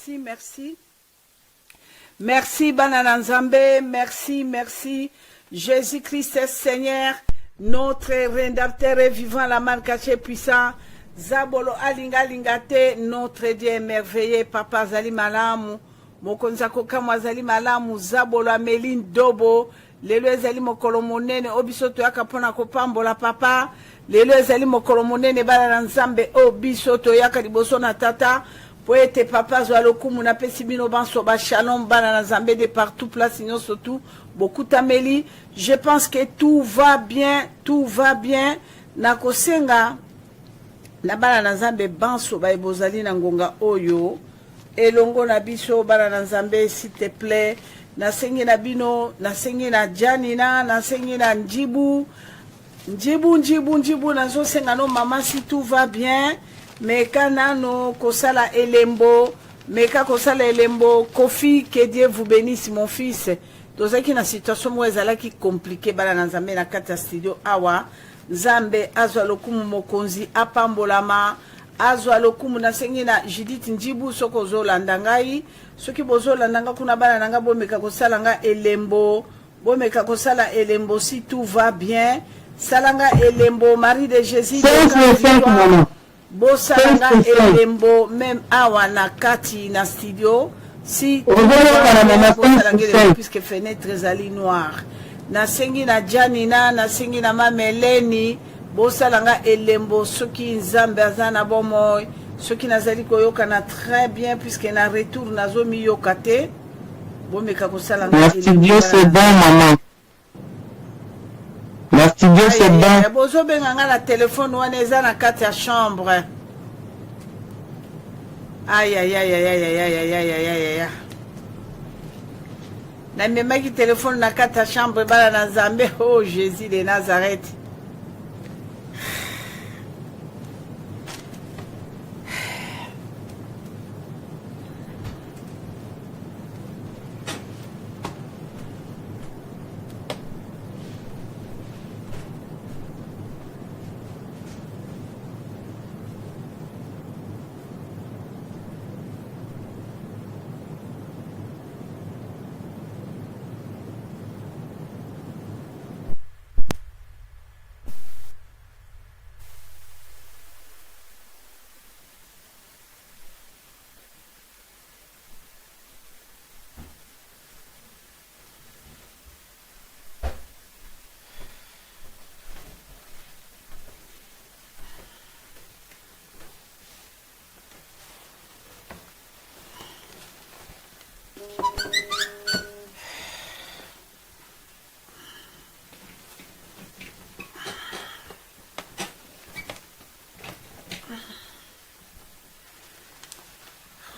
merci, merci. Merci, Banana Nzambe, merci, merci. Jésus-Christ est Seigneur, notre rédempteur et vivant, la man caché puissant. Zabolo alinga lingate, notre Dieu est merveilleux, Papa Zali Malamu. Mokonzako kama Zali Malamu, Zabolo Ameline Dobo. Lelo ezali mokolo monene obiso toyaka pona kopambola papa. Lelo ezali mokolo monene Banana Nzambe obiso toyaka liboso na tata. Poete papa zwa lokumu na pesi bino banso ba shalom Banana Nzambe de partout place nyo surtout beaucoup tameli. Je pense que tout va bien, tout va bien. Nakosenga na Banana Nzambe banso ba ebozali na ngonga oyo. Elongo na biso Banana Nzambe s'il te plaît. Nasengi na bino, nasengi na Janina, nasengi na Njibu. Njibu, nazo senga no maman si tout va bien. Meka nano kosala elembo, meka kosala elembo, Kofi, que Dieu vous bénisse mon fils. Tozaki na situation mo ezalaki compliqué Banana Nzambe na kati ya studio awa. Nzambe azwa lokumu mokonzi apambolama. Azwa lokumu nasengi na Judith Njibu soko zolanda ngai. Soki bozolanda nga kuna bana nanga bomeka kosala nga elembo. Bomeka kosala elembo si tout va bien. Salanga elembo Marie de Jésus de Bosalanga elembo même awa na kati na studio. Si tout va bien puisque fenêtre ezali noire. Nasengi na Janina, nasengi na Mameleni. Bosalanga elembo soki Nzambe azana bomoy. Ceux qui nazali koyokana très bien puisque na retour nazo mi yokate. Bomeka kosala nga studio c'est bon maman. La studio c'est bon. Bozo benga nga na téléphone wana eza na kati ya chambre. Aïe. Na memaki téléphone na kati ya chambre Banana Nzambe. Oh Jésus de Nazareth.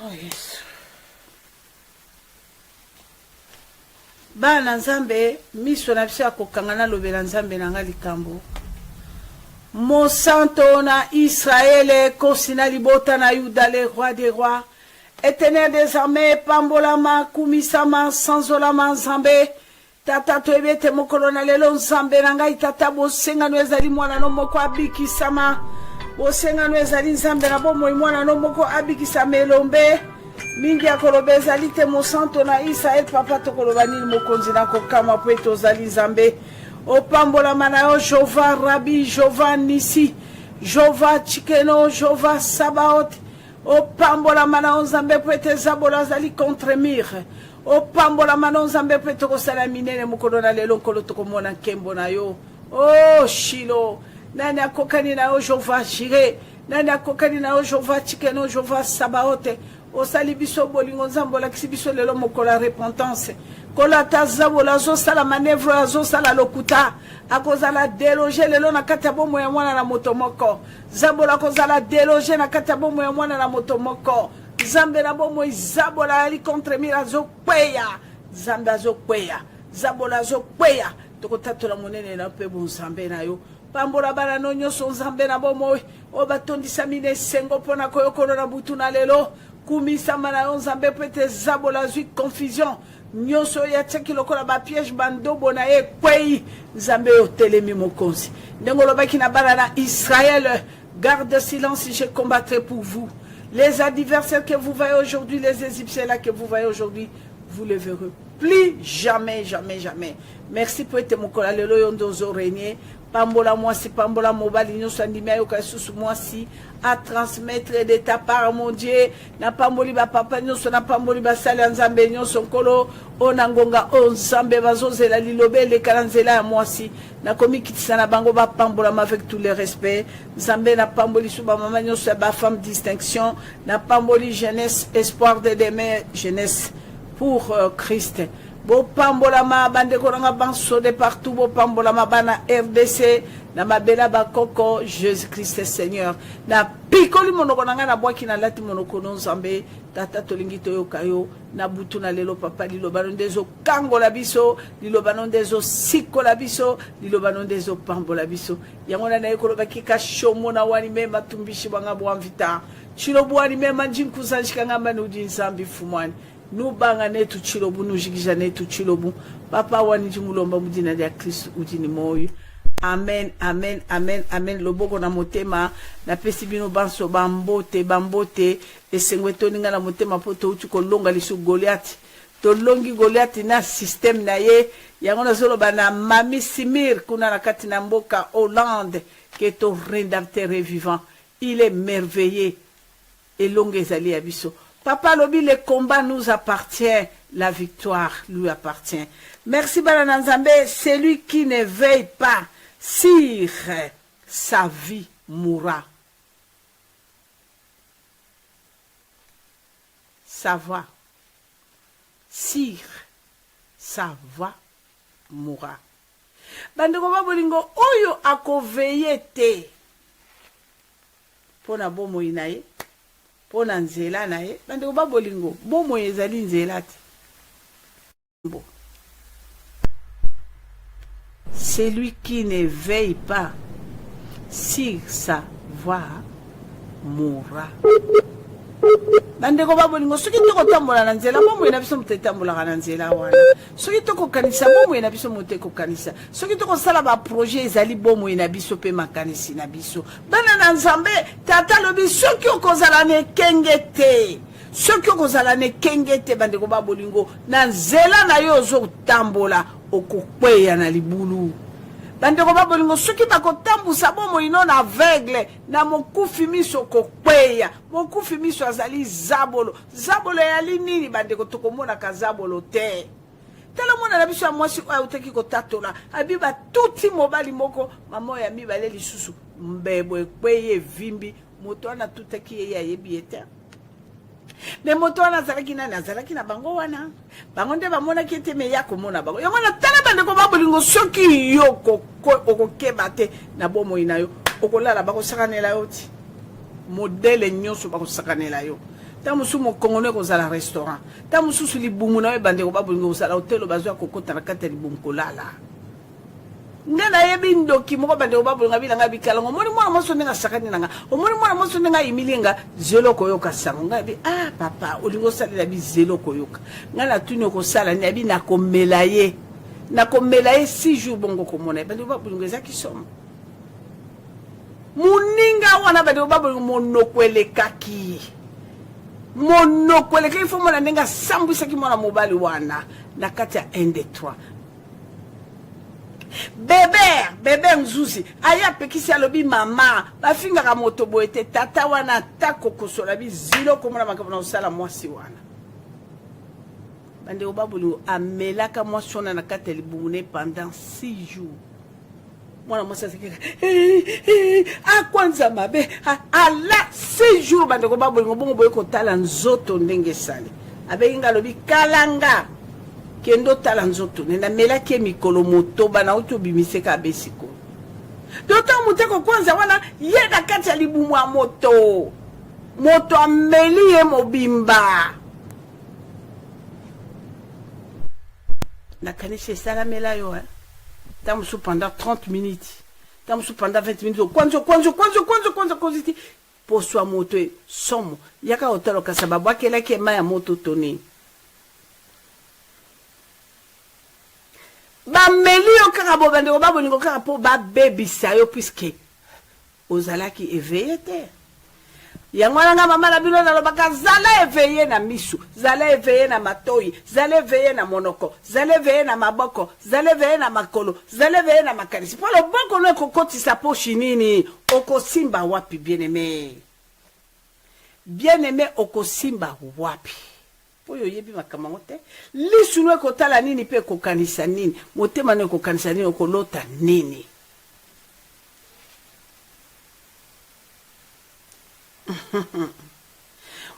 Oh yes. Bana Nzambe miso na biso akokangana lobela Nzambe nanga likambo. Monsanto na Israël kosina libota na Yuda le roi des rois. Éternel des armées pambolama kumisama sanzolama Nzambe. Tata toebete mokolo na lelo Nzambe nanga itata bosenga no ezali mwana no moko abikisama. Bosenga no ezali Nzambe na bomo mwana no moko abikisa melombe. Mingi akoloba ezali te Monsanto na Israël papa tokoloba nini mokonzi na kokama po etozali Nzambe. Opambola mana yo Jova Rabi, Jova Nisi, Jova Chikeno, Jova Sabaoth. Opambola mana yo Nzambe po etezabola zali contre mire. Opambola mana yo Nzambe po etokosala minene mokolo na lelo nkolo tokomona nkembo na yo. Oh Shilo, nani akokani na yo Jova Jireh, nani akokani na yo Jova Chikeno, Jova Sabaoth. Osali biso bolingo Nzambe olakisi biso lelo mokola repentance. Kola tazabola zo sala manevre zo sala lokuta. Akozala déloger lelo na kati ya bomo ya mwana na moto moko. Zabola kozala déloger na kati ya bomo ya mwana na moto moko. Nzambe na bomo izabola ali contre mira zo kweya. Nzambe zo kweya. Zabola zo kweya. Tokotatola monene na pe bo Nzambe na yo. Pambola bana no nyonso Nzambe na bomo o batondisa mine sengo pona koyokolo na butu na lelo. Kumisa mana yo Nzambe pete zabola zui confusion. Nyonso ya tseki lokola ba piège bandobo na ye kwei Nzambe yo telemi mokonzi. Ndengolo baki na bala na Israël, garde silence, je combattrai pour vous. Les adversaires que vous voyez aujourd'hui, les Égyptiens là que vous voyez aujourd'hui, vous les verrez plus jamais, jamais, jamais. Merci pour être mon collègue, le régner. Pambola moi si pambola mobile nous sandimia yo kasusu moi si à transmettre de ta part mon Dieu na pamboli ba papa nous na pamboli ba sala nzambe nous son kolo onangonga on nzambe bazozela lilobe le kalanzela ya moi si na komi kitisana bango ba pambola avec tous les respects nzambe na pamboli suba mama nous ba femme distinction na pamboli jeunesse espoir de demain jeunesse pour Christ. Bo pambolama bande koranga banso de partout bo pambolama bana RDC na mabela bakoko Jésus Christ Seigneur na pikoli monoko nanga na bwaki na lati monoko nzambe tata tolingi toyokayo na butu na lelo papa liloba ndezo kangola biso liloba ndezo sikola biso liloba ndezo pambola biso yango na ekoloba kika shomo na wani mema tumbishi banga bwamvita chilo bwani mema njinkusanjika ngamba nudi nzambi fumwani nubanga netu chilobu nujikisha netu chilobu papa wani jingulomba mudina ya Kristo ujini moyo amen amen amen amen loboko na motema na pesi bino banso bambote esengweto ninga na motema poto uchi kolonga lisu Goliath to longi Goliath na système na ye yango na zolo bana mami Simir kuna na kati na mboka Hollande que ton rédempteur vivant il est merveilleux et longue ezali abiso. Papa Lobi, le combat nous appartient, la victoire lui appartient. Merci Bala Nzambe, celui qui ne veille pas sur sa vie mourra. Sa voix, sur sa voix mourra. Bandeko babolingo oyo akoveille te. Pona bomo inaye. Pona nzela na ye bandeko babolingo bomo ezali nzela te bon celui qui ne veille pas sur sa voix mourra bandeko babolingo soki tokotambola na nzela bomo ena biso moto etambolaka na nzela wana soki tokokanisa bomo ena biso moto ekokanisa soki tokosala baprojet ezali bomo ena biso mpe makanisi na biso bana na nzambe tata lobi soki okozala na ekenge te soki okozala na ekenge te bandeko babolingo na nzela na yo ozotambola okokweya na libulu bandeko babolingo soki bakotambusa bomo ino na aveugle na mokufi miso kokweya mokufi miso azali zabolo zabolo yali nini bandeko tokomonaka zabolo te tala mwana na biso ya mwasi oyo uteki kotatola abiba tuti mobali moko mama ya mibale lisusu mbebo ekweye vimbi moto wana tutaki ye ayebi ete me moto wana azalaki nani azalaki na bango wana bango nde bamonaki ete me ya komona bango yango na tala bandeko babolingo soki yo okokeba te na bomoi na yo okolala bakosakanela yo ti modele nyonso bakosakanela yo ta musu mokongone kozala restaurant ta mususu libumu na yo bandeko babolingo kozala hotelo bazwa kokota na kati ya libumu kolala nde na yebi ndoki moko bandeko babolinga bilanga bikalango omoni mwana moso ndenga sakani nanga omoni mwana moso ndenga imilinga zelo koyoka sango ngabi ah papa olingo salela bi zelo koyoka ngana tuni okosala ni abi nakomela ye 6 jours bongo komona bandeko babolingo ezaki somo muninga wana bandeko babolingo monokwelekaki monokwelekaki fo mona ndenga sambwisaki mwana mobali wana na kati ya 1 2 3 bebe mzuzi aya pekisi alobi mama bafingaka moto boete tata wana tako kosola bizilo komona makambo na osala mwasi wana bandeko babolingo amelaka mwasi wana na kati ya libungune pendant 6 jours mwana mwasi azakika akwanza mabe ala 6 jours bandeko babolingo bongo boye kotala nzoto ndenge esali abekinga alobi kalanga kendo tala nzoto nenda melaki mikolo motoba na uto bimiseka besiko dota muteko kwanza wana ye na kati ya libumu ya moto ameli ye mobimba na kanisi esalamela yo tamusu pendant 30 minutes tamusu pendant 20 minutes kwanza koziti poswa moto somo yaka otalo kasababu akelaki ema ya moto toni bameli yo kaka bo bandeko babolingo kaka po babebisa yo puisque ozalaki éveillé te Yangwana mama na bino na lobaka zala éveillé na misu, zala éveillé na matoi, zala éveillé na monoko, zala éveillé na maboko, zala éveillé na makolo, zala éveillé na makanisi. Pour le bon qu'on kokoti sa poche nini, okosimba wapi bien-aimé. Bien-aimé okosimba wapi. Oyo yebi makamangote. Lisu no kotala nini pe kokanisa nini, motema no kokanisa nini okolota nini.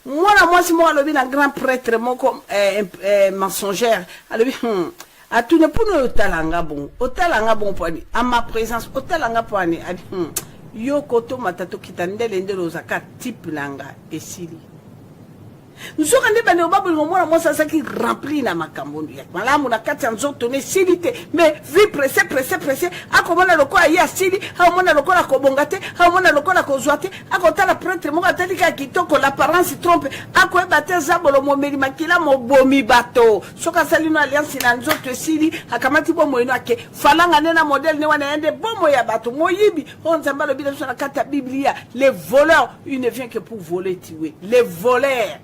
Moi si moi alobi na grand prêtre moko mensongère alobi atune pour nous otalanga bon poani à ma présence otalanga poani adi yo koto matato kitandele ndelo zaka type nanga esili nzoka nde bande obabu ngomona moi ça qui rempli na makambo ya malamu na kati ya nzoto ne silité mais vie pressé akomona lokola ya sili akomona lokola kobongate akomona lokola kozwate akotala prêtre moko atalika kitoko l'apparence trompe akoyeba te zabolo momeli makila mobomi bato soka salino alliance na nzoto esili akamati bo moyino ake falanga nena modèle ne wana yende bomo ya bato moyibi on nzamba lo bila na kati ya biblia les voleurs ils ne viennent que pour voler tuer les voleurs.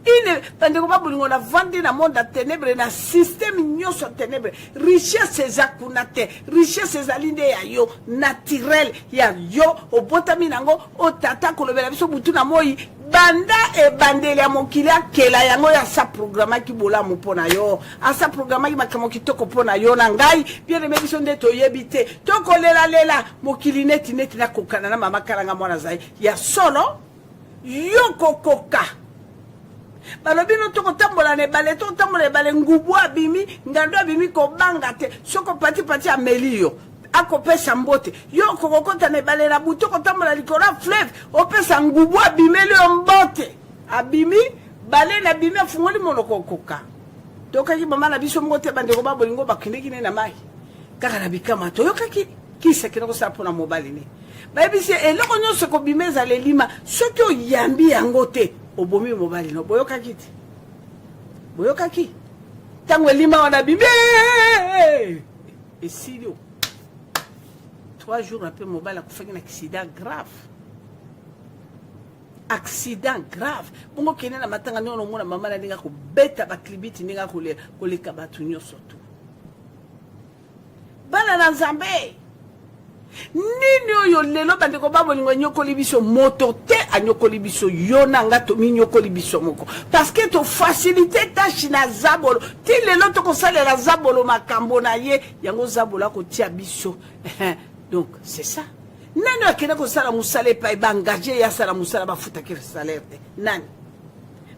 On a vendu dans le monde de ténèbres, dans le système de ténèbres. Richesse c'est akunate, richesse c'est aline yo naturel ya yo au botaminango au tata kolobela biso butu na moi banda e bandele ya mokila kela yango ya sa programme ki bola mo pona yo a sa programme ki makamo kitoko pona yo na ngai bien aimé biso nde to yebite to kolela mokili neti na kokana na mama kalanga mwana zai ya solo yo kokoka. Balobino toko tambola ne bale to tambola bale ngubu abimi ngando abimi ko bangate soko pati amelio ako pesa mbote yo kokota ne bale na buto ko tambola likora fleuve o pesa ngubu abimi le mbote abimi bale na bimi afungoli monoko koka toka ki mama na biso mbote bande ko babolingo bakindeki ne na mai kaka na bikama to yokaki kisa kinoko sa pona mobali ne baebisi eloko nyonso ko bimeza le lima soki o yambi yango te obomi mobali no boyoka ki tango lima wana bimbe et sidio 3 jours après mobali akufaki na accident grave bongo kene na matanga nyono mona mama na ndinga ko beta ba klibiti ndinga ko leka batu nyoso tu bana na Nzambe nini oyo lelo bande ko babolingo nyokoli biso moto te anyokoli biso yo nanga to minyokoli biso moko parce que to facilité tâche na zabolo ti lelo to ko salela zabolo makambo na ye yango zabolo ko tia biso donc c'est ça nani akena ko sala musala pa ba engagé ya sala musala ba futa ke salaire te nani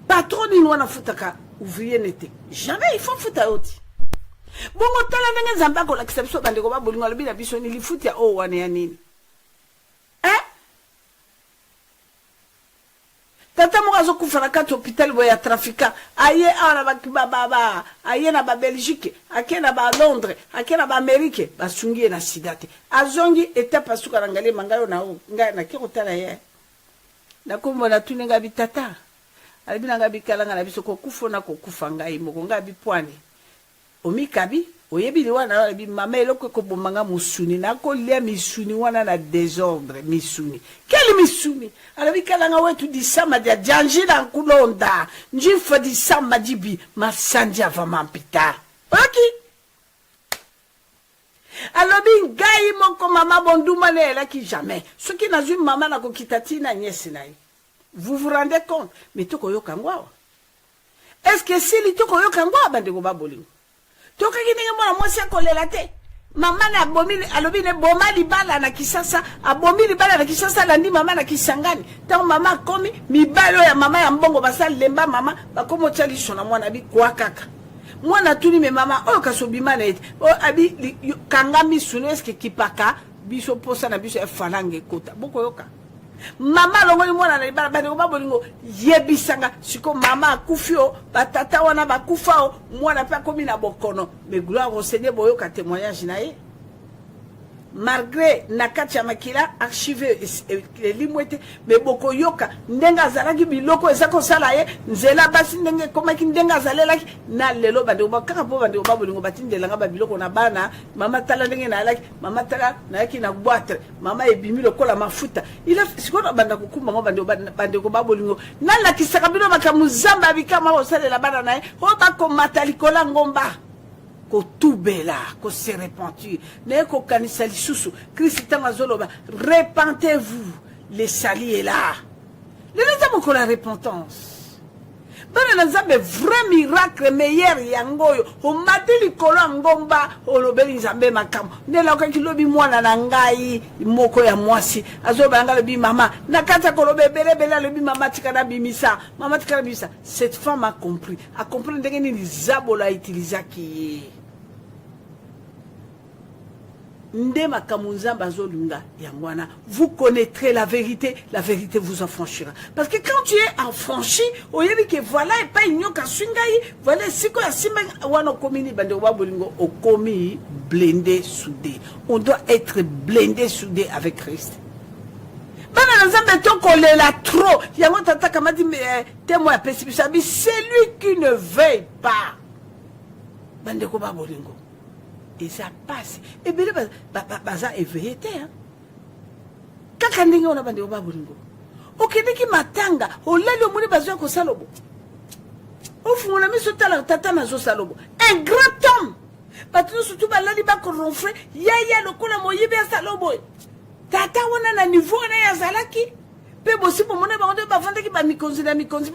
patron ni wana futaka ouvrier n'était jamais il faut futa oti. Bongo tala nenge Nzambe ko lakisa biso bande ko babolingo alobi na biso ni lifuti ya o wana ya nini tata mo azo kufana kati hôpital bo ya trafiquant aye ana ba aye na ba Belgique ake na ba Londres ake na ba Amérique basungi na sidate azongi étape asuka ngale mangayo na nga na kiko tala ye na kombo na tunenga bitata alibina nga bikala nga na biso ko kufona ko kufanga imoko nga bipwani omikabi oyebili wana bi mama eloko ko bomanga musuni na ko lia misuni wana na désordre misuni quel misuni alabi kalanga wetu di sama dia janjila nkulonda njifa di sama dibi masanja va mampita ok alobi ngai moko mama bonduma le la ki jamais ce qui n'a vu maman na ko kitatina nyesi nai vous vous rendez compte mais toko yoka ngwa est-ce que si li toko yoka ngwa bande ko babolingo toka kininga mwana mwasi akolela te mama na abomi alobi ne boma libala na Kisasa abomi libala na Kisasa landi mama na Kisangani tango mama komi mibalo ya mama ya mbongo basali lemba mama bakomo tshali shona mwana bi kwa kaka mwana tuni me mama oyo kasobima na ete o abi kanga misune eske kipaka biso posa na biso efalange kota boko yoka mama longoli mwana na libala bande ko babolingo yebisanga siko mama akufio batata wana bakufao mwana pa komi na bokono mais gloire au Seigneur boyoka témoignage na ye malgré nakati ya makila archive limwete mais boko yoka ndenga zalaki biloko ezako sala ye nzela basi ndenge komaki ndenga zalelaki na lelo bande ba kaka po bande ba bolingo batindela nga ba biloko na bana mama tala ndenge na alaki mama tala na yaki na boîte mama ebimi lokola mafuta ila sikona banda kukumba ngo bande ko ba bolingo na la kisaka bino bakamuzamba bikama osalela bana nae o bako matalikola ngomba ko tubela ko se repentir ne ko kanisa lisusu Christ mazoloba repentez-vous les sali est là les gens ko la repentance bana nzambe vrai miracle meilleur yangoyo o mateli kola ngomba o lobeli nzambe makamo ne la ko kilobi mwana na ngai moko ya mwasi azoba ngalo bi mama nakata ko lobebele bela lobi mama tikana bimisa mama tikana bimisa cette femme a compris ndenge ni zabola utilizaki ndema kamunzamba zolunga yangwana vous connaîtrez la vérité vous affranchira parce que quand tu es affranchi oyebi que voilà et pas inyoka swingai voilà siko ya simba wana komini bande wa bolingo okomi blindé soudé on doit être blindé soudé avec Christ bana nzambe toko lela trop yango tata kamadi témoin ya pesibisabi celui qui ne veille pas bande ko ba bolingo et ça passe et bien baza éveillé hein kaka ndenge ona bande ba bolingo okendeki matanga olali omoni bazo ko salobo ofungona miso tata nazo salobo un grand homme patino surtout balali ba ko ronfler yaya lokola moyibe salobo tata wana na niveau na ya zalaki pe bosi pomone ba onde ba vandeki ba mikonzi pe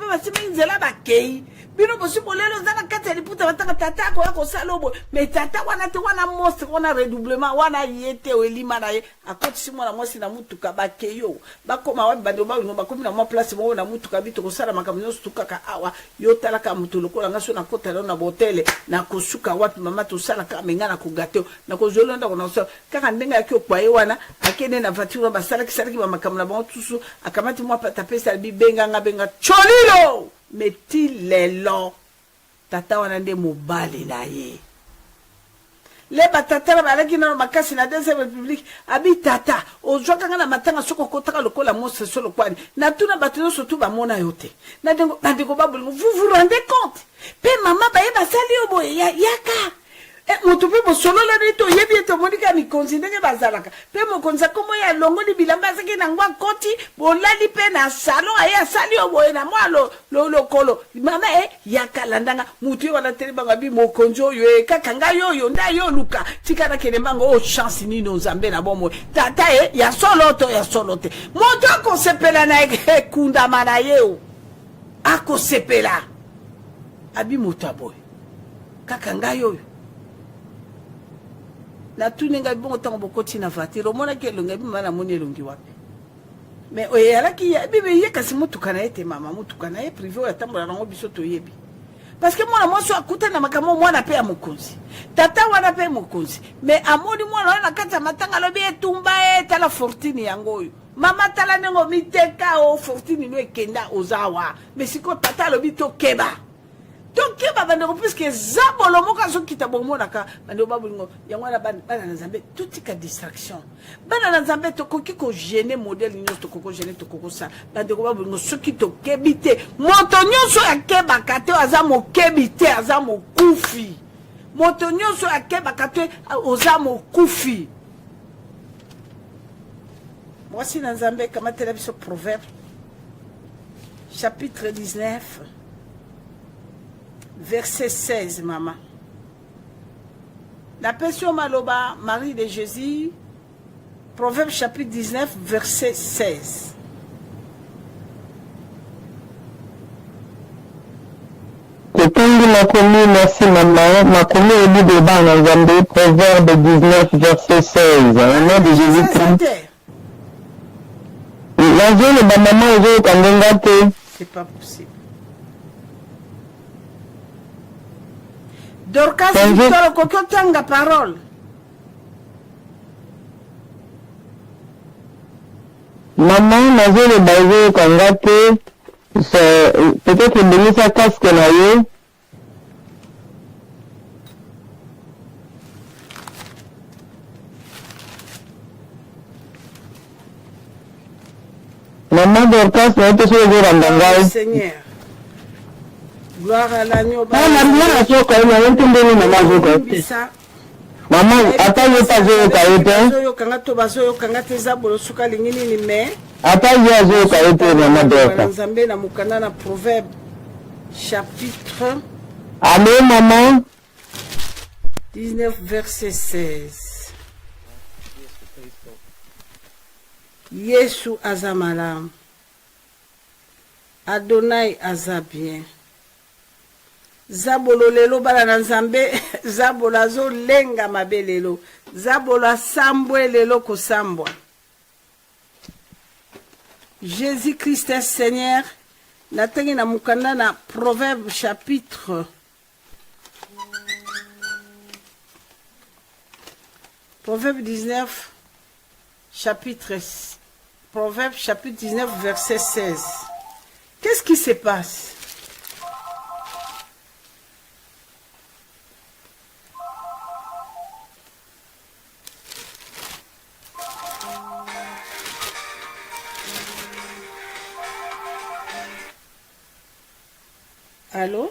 basimi nzela ba kei bino bosi bolelo zana kata liputa bataka tata ko yako salobo mais tata wana te wana monstre wana redoublement wana yete welima na ye akoti simo na mwasi na mutuka ba keyo bakoma wa bando ba no bakomi na mo place mo na mutuka bito ko sala makamyo sutuka awa yo tala ka mutu lokola ngaso na kota na botele na kosuka wapi mama to sala ka mengana ko gato na ko zolonda ko na so kaka ndenga yake kwa ye wana akene na voiture ba sala ki ba makamna ba tusu akamati mo tapesa bibenga ngabenga cholilo meti lelo tata wana nde mobali na ye le batata la balaki na makasi na deuxième république abi tata ozwaka nga na matanga soko kotaka lokola mose solo kwani na tuna batino surtout ba mona yote na dengo bandeko babulu vous vous rendez compte pe mama ba yeba sali obo yaka moto pe bo solo la nito yebi to monika mi konzindenge bazalaka pe mo konza komo ya longo li bilamba sake na ngwa koti bolali pe na salon aya sali obo na mwalo lo kolo mama yaka landanga mutu wana tele banga bi mo konjo yo kakanga yo nda yo luka tikana kele bango o chance ni no zambe na bomo tata ya solote moto ko sepela na kunda mana yeo ako sepela abi motaboy kakanga yo na tuninga bongo tango bokoti na voiture omona ke longa bi mana moni elongi wapi mais oyalaki ya bibe ye kasi mutuka na ete mama mutuka na ye privé ya tambola nango biso to yebi parce que mwana mwaso akuta na makamo mwana pe ya mokonzi tata wana pe mokonzi mais amoni mwana wana kata matanga lobi etumba tala fortune yango yo mama tala nengo miteka o fortune no ekenda ozawa mais siko tata lobi to keba donc keba bandeko puisque zabolo moka so kita bomona ka bandeko babulingo yango na bana na Nzambe tout ka distraction bana na Nzambe to koki ko gêner modèle nyonso to koko gêner to koko sa bandeko babulingo so kito kebite moto nyonso ya keba kate azamo kebite azamo kufi moto nyonso ya keba kate ozamo kufi voici na Nzambe kama tela biso proverbe chapitre 19 verset 16, maman. La Passion Maloba, Marie de Jésus, Proverbe chapitre 19, verset 16. Etangi makomi, merci maman. Makomi au bout de ban, Nzambe, Proverbe 19, verset 16. Au nom de Jésus-Christ. La jeune maman, c'est pas possible. Dorcas Victor kokotanga parole. Maman, nazo le bazo kangate, peut-être béni sa casque na yo. Maman Dorcas, na ito suyo randangay. Seigneur. Gloire à l'agneau. Maman asoka ina yentendeni mama asoka. Maman ata yeta azoyoka ete. Azoyoka ngato bazoyoka ngate zabolo suka lingini ni me. Ata ye azoyoka ete Maman Dorcas. Nzambe na mukana na Proverbe chapitre. Amen maman. 19 verset 16. Yesu aza malamu. Adonai aza bien. Zabolo lelo bala na Nzambe, zabolo azo lenga mabe lelo. Zabolo asambwe lelo kosambwa. Jésus-Christ est Seigneur. Natengi na mukanda na Proverbe chapitre. Proverbe 19 chapitre. Proverbe chapitre 19 verset 16. Qu'est-ce qui se passe? Allô?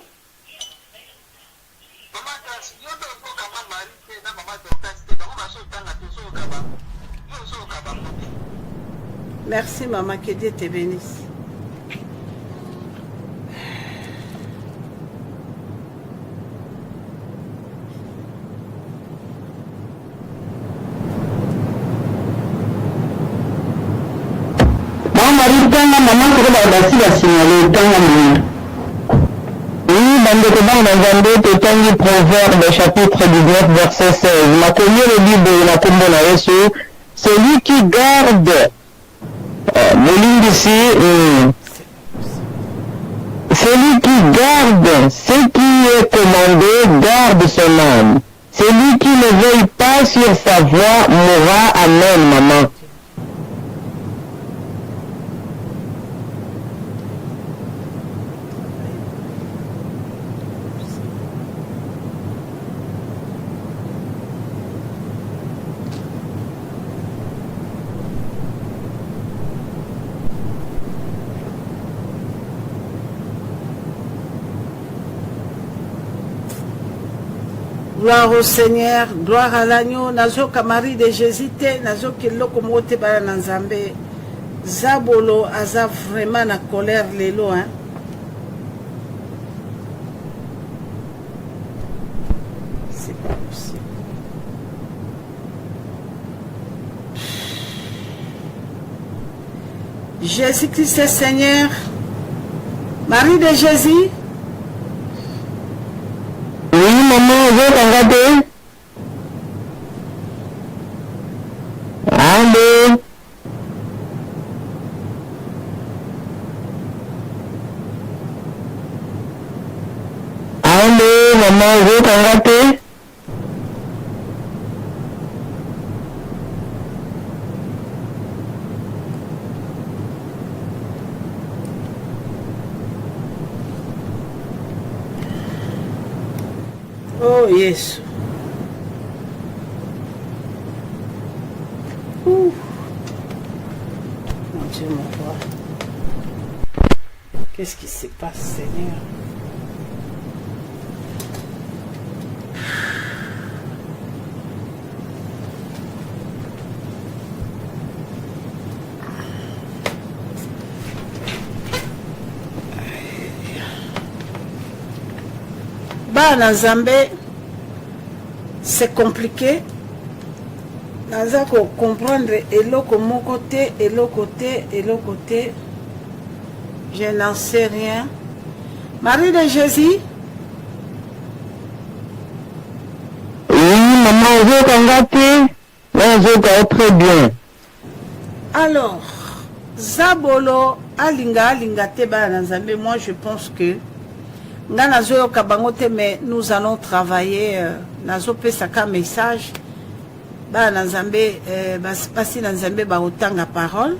Merci maman, que Dieu te bénisse. Maman ko ba basi basignale tanga mwindu. Oui, bandeko bana Nzambe totangi Proverbe chapitre 19 verset 16. Makomi le Bible na kombo na Yesu, celui qui garde celui qui garde ce qui est commandé garde son âme. Celui qui ne veille pas sur sa voie mourra. Amen, maman. Gloire au Seigneur, gloire à l'agneau, nazo kamari de Jésus te, nazo kiloko mote bala na Nzambe. Zabolo aza vraiment na colère lelo, hein. C'est pas possible. Jésus-Christ est Seigneur. Marie de Jésus. Oui, maman, je t'en Allô? Allô, maman, je t'en Oh, Yesu. Mon Dieu, mon roi. Qu'est-ce qui se passe, Seigneur? Bana Nzambe, c'est compliqué. Naza ko comprendre eloko moko te, eloko te, eloko te. Je n'en sais rien. Marie de Jésus. Oui, maman, je t'en très bien. Alors, Zabolo, alinga te bana Nzambe, moi je pense que mais nous allons travailler nazo pesaka message ba na Nzambe basi na Nzambe ba otanga parole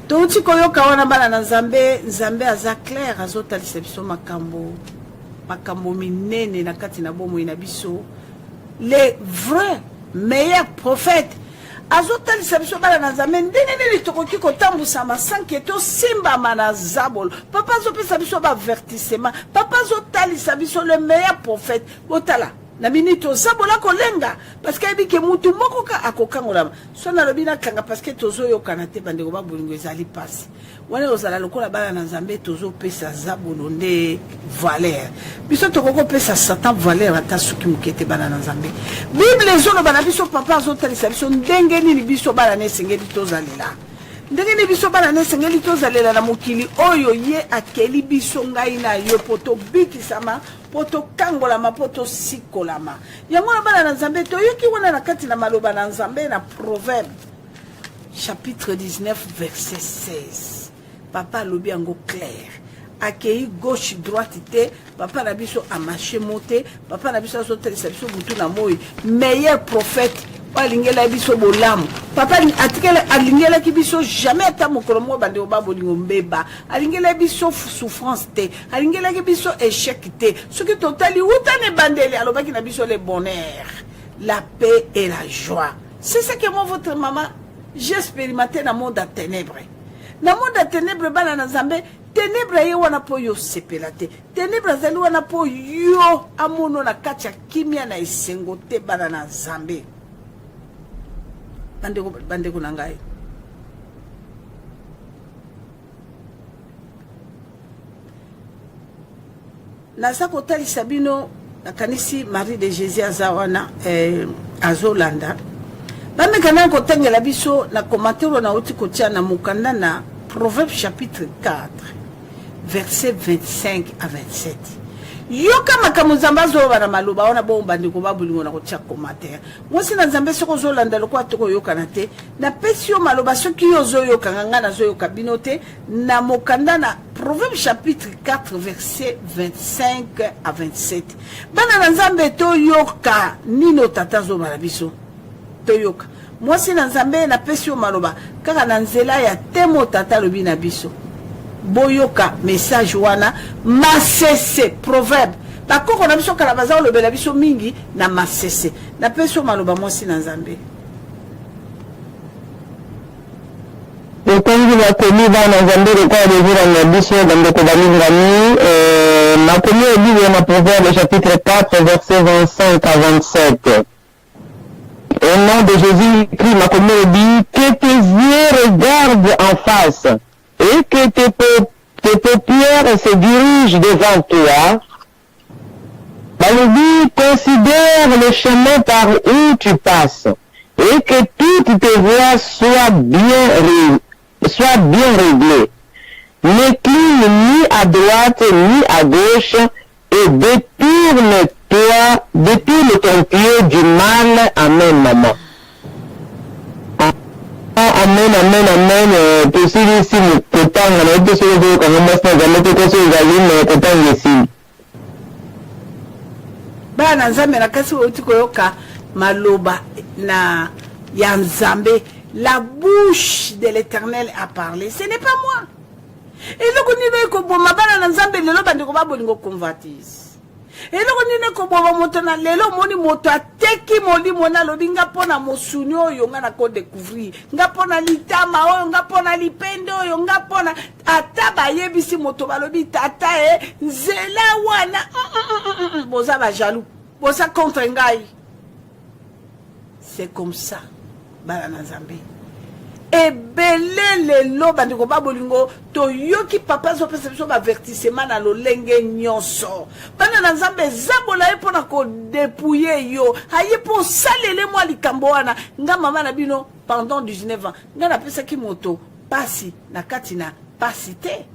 touti koyoka wana ba na Nzambe Nzambe aza clair azotalisa biso makambo minene na kati na bomo ina biso les vrais meilleurs prophètes azotalisa biso bana na nzambe ndenge nini tokoki kotambusama sanke tosimbama na zabolo. Papa azopesa biso baavertissement, papa azotalisa biso le meilleur prophète. Botala na minute ozabola kolenga parce que yebi ke mutu moko ka akokangolama so na lobi nakanga parce que tozoyokana te bandeko babolingo ezali pasi wana ozala lokola bana na nzambe tozopesa zabolo nde valeur biso tokokopesa satan valeur ata soki moke te bana na nzambe. Bible ezoloba na biso papa azotalisa biso ndenge nini biso bana na esengeli tozalela ndenge nini biso bana na esengeli tozalela na mokili oyo ye akeli biso ngai na yo po tobikisama po tokangolama po tosikolama. Yango na bana na nzambe toyoki wana na kati na maloba na nzambe na Proverbe chapitre 19 verset 16. Papa alobi yango clair. Akei gauche droite te, papa na biso a marché monté, papa na biso azotelisa biso butu na moi. Meilleur prophète alingela biso bolamu. Papa atikela alingela ki biso jamais ata mokolo mo bande obabolingo mbeba. Alingela biso souffrance te, alingela ki biso échec te. Ce qui totali utane bandeli alobaki na biso le bonheur, la paix et la joie. C'est ça que moi votre maman j'ai expérimenté dans le monde à ténèbres. Dans le monde à ténèbres bana na nzambe ténèbres ye wana po yo sepela te. Ténèbres zali wana po yo amono na kati ya kimia na esengo te bana na nzambe. Bandeko na ngai. Naza kotalisa bino nakanisi Marie de Jésus azawana azolanda. Bamekana kotengela biso na commentaire na oti kotia na mukanda na Proverbe chapitre 4 verset 25 à 27. Yoka makamu nzambe azoba na maloba wana bo bandeko babulingo na kotia commentaire. Mwasi na nzambe soko zolanda lokwa toko yoka na te na pesi yo maloba soki yo zoyoka nganga na zoyoka bino te na mokanda na Proverbe chapitre 4 verset 25 à 27. Bana na nzambe to yoka nino tata zoba na biso toyoka. Mwasi na nzambe na pesi yo maloba kaka na nzela ya temo tata lobi na biso. Boyoka message wana masese proverbe bakoko na biso kala baza olobela biso mingi na masese na peso maloba mwasi na nzambe okongi bakomi bana nzambe lokwa dezira na biso bandeko balingami makomi ebiblia na Proverbe chapitre 4 verset 25 à 27. Au nom de Jésus-Christ, makomi dit que tes yeux regardent en face et que tes paupières se dirigent devant toi. Balobi, considère le chemin par où tu passes et que toutes tes voies soient bien réglées. N'incline ni à droite ni à gauche et détourne ton pied du mal. Amen, maman. Amen, amen, amen. Tosili si kotanga na ito solo ko ngomasta gamete ko so zalim kotanga si. Bana nzambe na kasi oti koyoka maloba na ya nzambe. La bouche de l'Éternel a parlé. Ce n'est pas moi. Et le konibe ko boma bana na nzambe lelo bandeko babolingo convertis. Eloko nini ko boma moto na lelo moni moto ateki molimo na lobinga pona mosuni oyo nga na ko découvrir nga pona litama oyo nga pona lipende oyo nga pona ata bayebisi moto balobi tata nzela wana boza ba jaloux boza contre ngai. C'est comme ça bala na nzambe ebele lelo bandeko babolingo toyoki papa zopesa biso baavertissement na lolenge nyonso bana na nzambe zabola ye mpona kodepouye yo aye mpo salele mwa likambo wana nga mama na bino pendant 19 ans nga napesaki moto pasi na kati na pasi te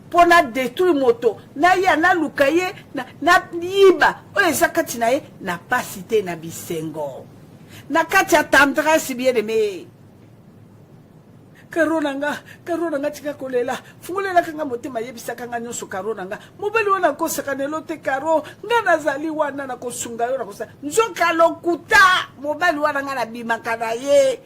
mpona détruire moto na ye naluka ye na yiba oyo eza kati na ye na pasi te na bisengo na kati ya tendresse bien aimé. Karona nga tika kolela fungulela kanga motema yebisa kanga nyonso karona nga mobali wana kosaka nelote karo nga nazali wana na kosunga yo na kosa nzoka lokuta mobali wana nga na bimaka na ye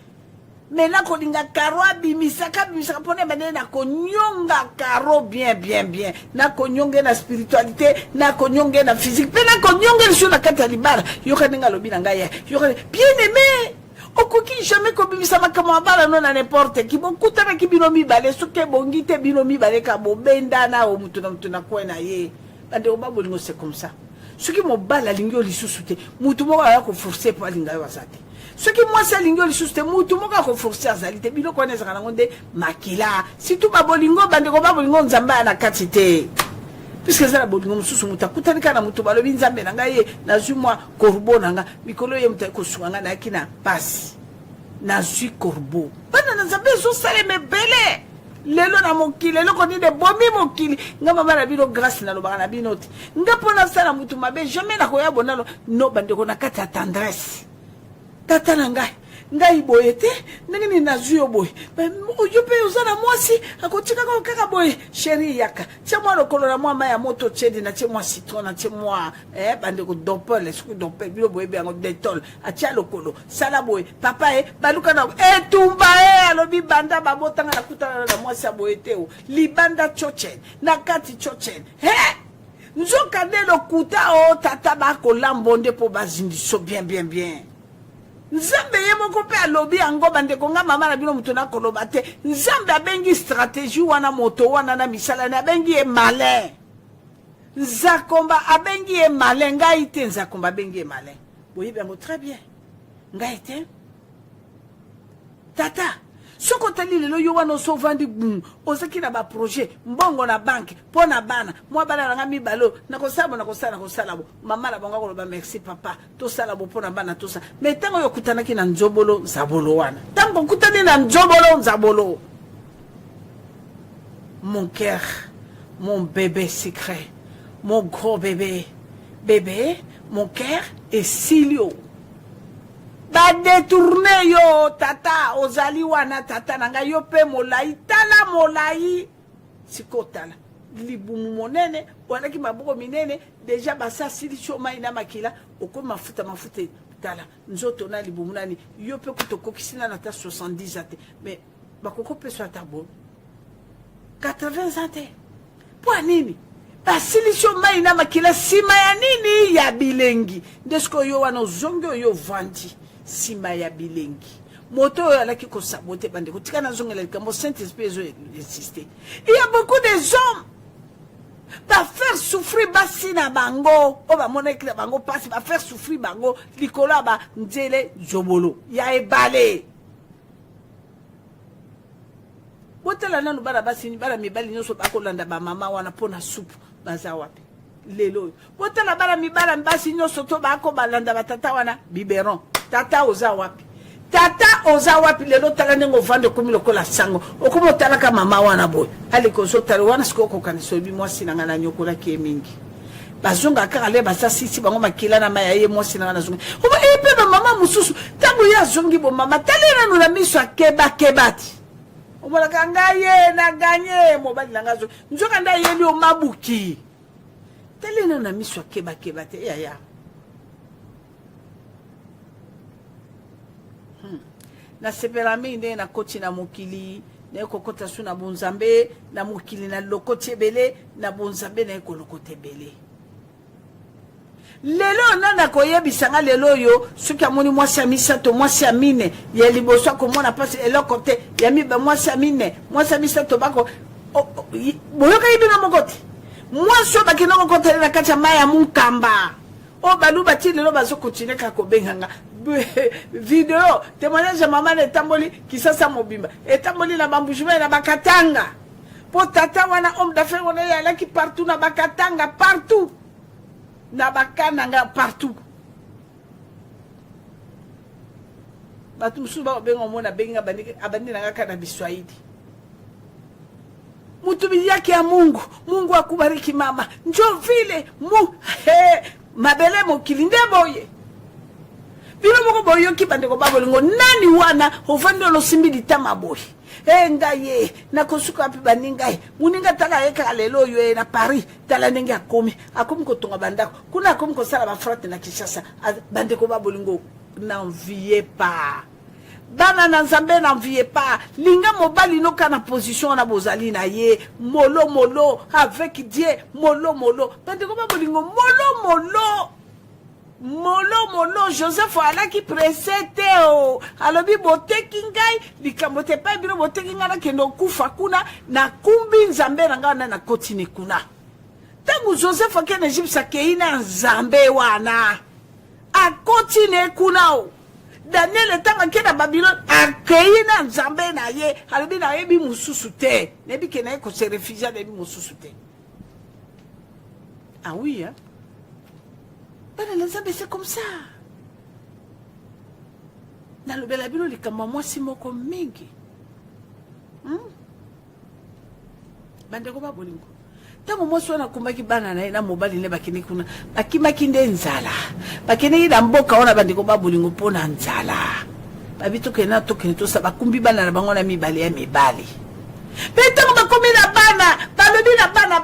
mena kolinga karo abimisaka pone bane na konyonga karo bien na konyonge na spiritualité na konyonge na physique pe na konyonge sur la kata libara yo kanenga lobi na nga ye yo bien aimé okoki jamais kobimisa makambo abala no na n'importe qui bokutana ki binomi bale suke bongite binomi bale ka bobenda na o mutu na kwena ye bande o babolingo c'est comme ça suki mobala lingio lisusu te mutu moko ya ko forcer pa linga yo asate suki mwasi lingio lisusu te mutu moko ko forcer azali te bino kone zaka ngonde makila si tu babolingo bande ko babolingo nzamba na kati te puisque ça la bolingo mususu mutakutani kana mutu balobi nzambe na ngai na zumwa korbo nanga mikolo ye mutako suanga na kina passe na zui korbo bana na nzambe so sale me bele lelo na mokili lelo koni de bomi mokili ngama bana bino grâce na lobaka na bino te ngapona sala mutu mabe jamais na koya bonalo no bande ko na kati ya tendresse tata na ngai boye te ndenge ni nazwi yo boye yo pe uzana mwasi akotika ko kaka boye chérie yaka tia mwa lokolo na mwa ma ya moto chedi na tia mwa citron na tia mwa bande ko dopel esku dopel bilo boye be ngo detol atia lokolo sala boye papa baluka na etumba alobi banda babotanga na kutana na mwasi boye te o libanda chochen na kati chochen nzoka de lokuta o tata ba ko lambonde po bazindi so bien Nzambe ye moko pe alobi ango bande konga mama na bino mutu na koloba te Nzambe abengi stratégie wana moto wana na misala na abengi e malin Nzakomba abengi e malin ngai te Nzakomba abengi e malin boyi bango très bien ngai te tata soko tali lelo yo wana so vandi ozaki na ba projet mbongo na banque pona bana mwa bana na ngami balo na kosala mama la bonga ko ba merci papa to sala bo pona bana to sa mais tango yo kutana ki na nzobolo zabolo wana tango kutani na nzobolo zabolo mon cœur mon bébé secret mon gros bébé mon cœur est silio ba détourner yo tata ozali wana tata nanga yo pe molai tala molai sikotala libumu monene wana ki maboko minene déjà basa sili choma ina makila oko mafuta tala nzoto na libumu nani yo pe kutokokisina na ta 70 ate mais bakoko pe so atabo 80 ate pour nini basili choma ina makila sima ya nini ya bilengi ndesko yo wana zongo yo vandi sima ya bilengi moto alaki ko saboter bande ko tika na zongela likambo Saint-Esprit zo exister. Il y a beaucoup de hommes ba faire souffrir basina bango o ba mona ki bango passe ba faire souffrir bango likola ba nzele jobolo ya ebale botela nanu bara basini bara mibali nyoso bakolanda ba mama wana pona soupe baza wapi lelo botela bara mibala mbasi nyoso to bako balanda batata wana biberon tata oza wapi lelo tala nengo vande komi lokola sango okumo tala ka mama wana boy ali ko so tala wana skoko kan so bi mwasi nanga na nyokola ke mingi bazonga kaka le basa sisi bango makila na maya ye mwasi nanga na zonga oba epe ba mama mususu tango ya zongi bo mama tala na miso kebati omola kanga ye na ganye mobali nanga zo nzoka nda ye li o mabuki tala na miso kebate ya na sepela minde na koti na mokili na kokota suna bonzambe na mokili na lokoti bele na bonzambe na ekolokote bele lelo nana koyebisanga lelo yo soki amoni mwasi ya misato mwasi ya mine ya liboso akomona pasi eloko te ya miba mwasi ya mine mwasi ya misato bako boyoka yibina mokoti mwasi oyo bakina kokotela na kati ya mai ya munkamba o baluba ti lelo bazokontinue kaka kobenganga video témoignage ya mama etamboli kisasa mobimba etamboli na bambujuma na bakatanga po tata wana homme d'affaires wana yalaki partout na bakatanga partout na bakananga partout batu mususu babenga mona benga abandi nanga kana biswahili mutubi yake ya Mungu akubariki mama njo vile mabele mokilinde boye bino moko boyo ki bande ko babolingo nani wana ovando lo simbili tamaboy ngaye na kosuka api baningai muninga tala eka lelo yo na Paris tala ndenge akomi ko tonga bandako kuna akomi ko sala ba frate na Kinshasa bande ko babolingo n'enviez pas bana na Nzambe n'enviez pas linga mobali no kana position na bozali na ye molo avec Dieu molo bande ko babolingo molo molo Joseph ala ki presete o alobi boteki ngai likambo te pa bino boteki ngana kendo kufa kuna na kumbi nzambe na ngana na kotini kuna tangu Joseph akene Egypte keina nzambe wana akotine kuna o Daniel tanga kena Babylone akeina nzambe na ye alobi na yebi mususu te nebi kena ko se refugia nebi mususu te. Ah oui hein. Les Zambé, c'est comme ça. Dans le Belabino, les Kamamwa, c'est mon mingi. Bandeko ba bolingo. Tango mo sona kumbaki bana na mobali ne bakini kuna. Bakimaki nde nzala. Bakini ida mboka ona bandeko ba bolingo pona nzala. Babito kena to kena to sa bakumbi bana na bango na mibali ya mibali. Petango bakomi na bana, balobi na bana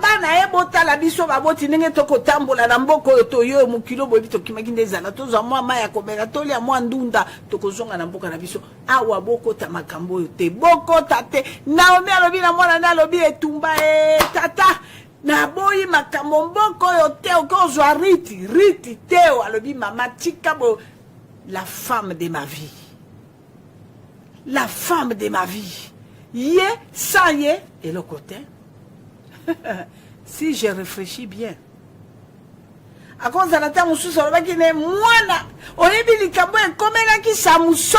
bota la biso baboti ndenge toko tambola na mboko to yo mukilo bobi to kimaki ndezala to za mwa maya komela to lia mwa ndunda to kozonga na mboka na biso awa boko ta makambo te boko tate Naomi alobi na mwana na alobi etumba tata na boyi makambo mboko yo te okozwa riti teo alobi mama tika bo la femme de ma vie, la femme de ma vie. Yé, ça y est, et le côté. Si je réfléchis bien. À cause de la terre, on sous le qui n'est moine. On est bien les cabouins comme là qui s'amousso.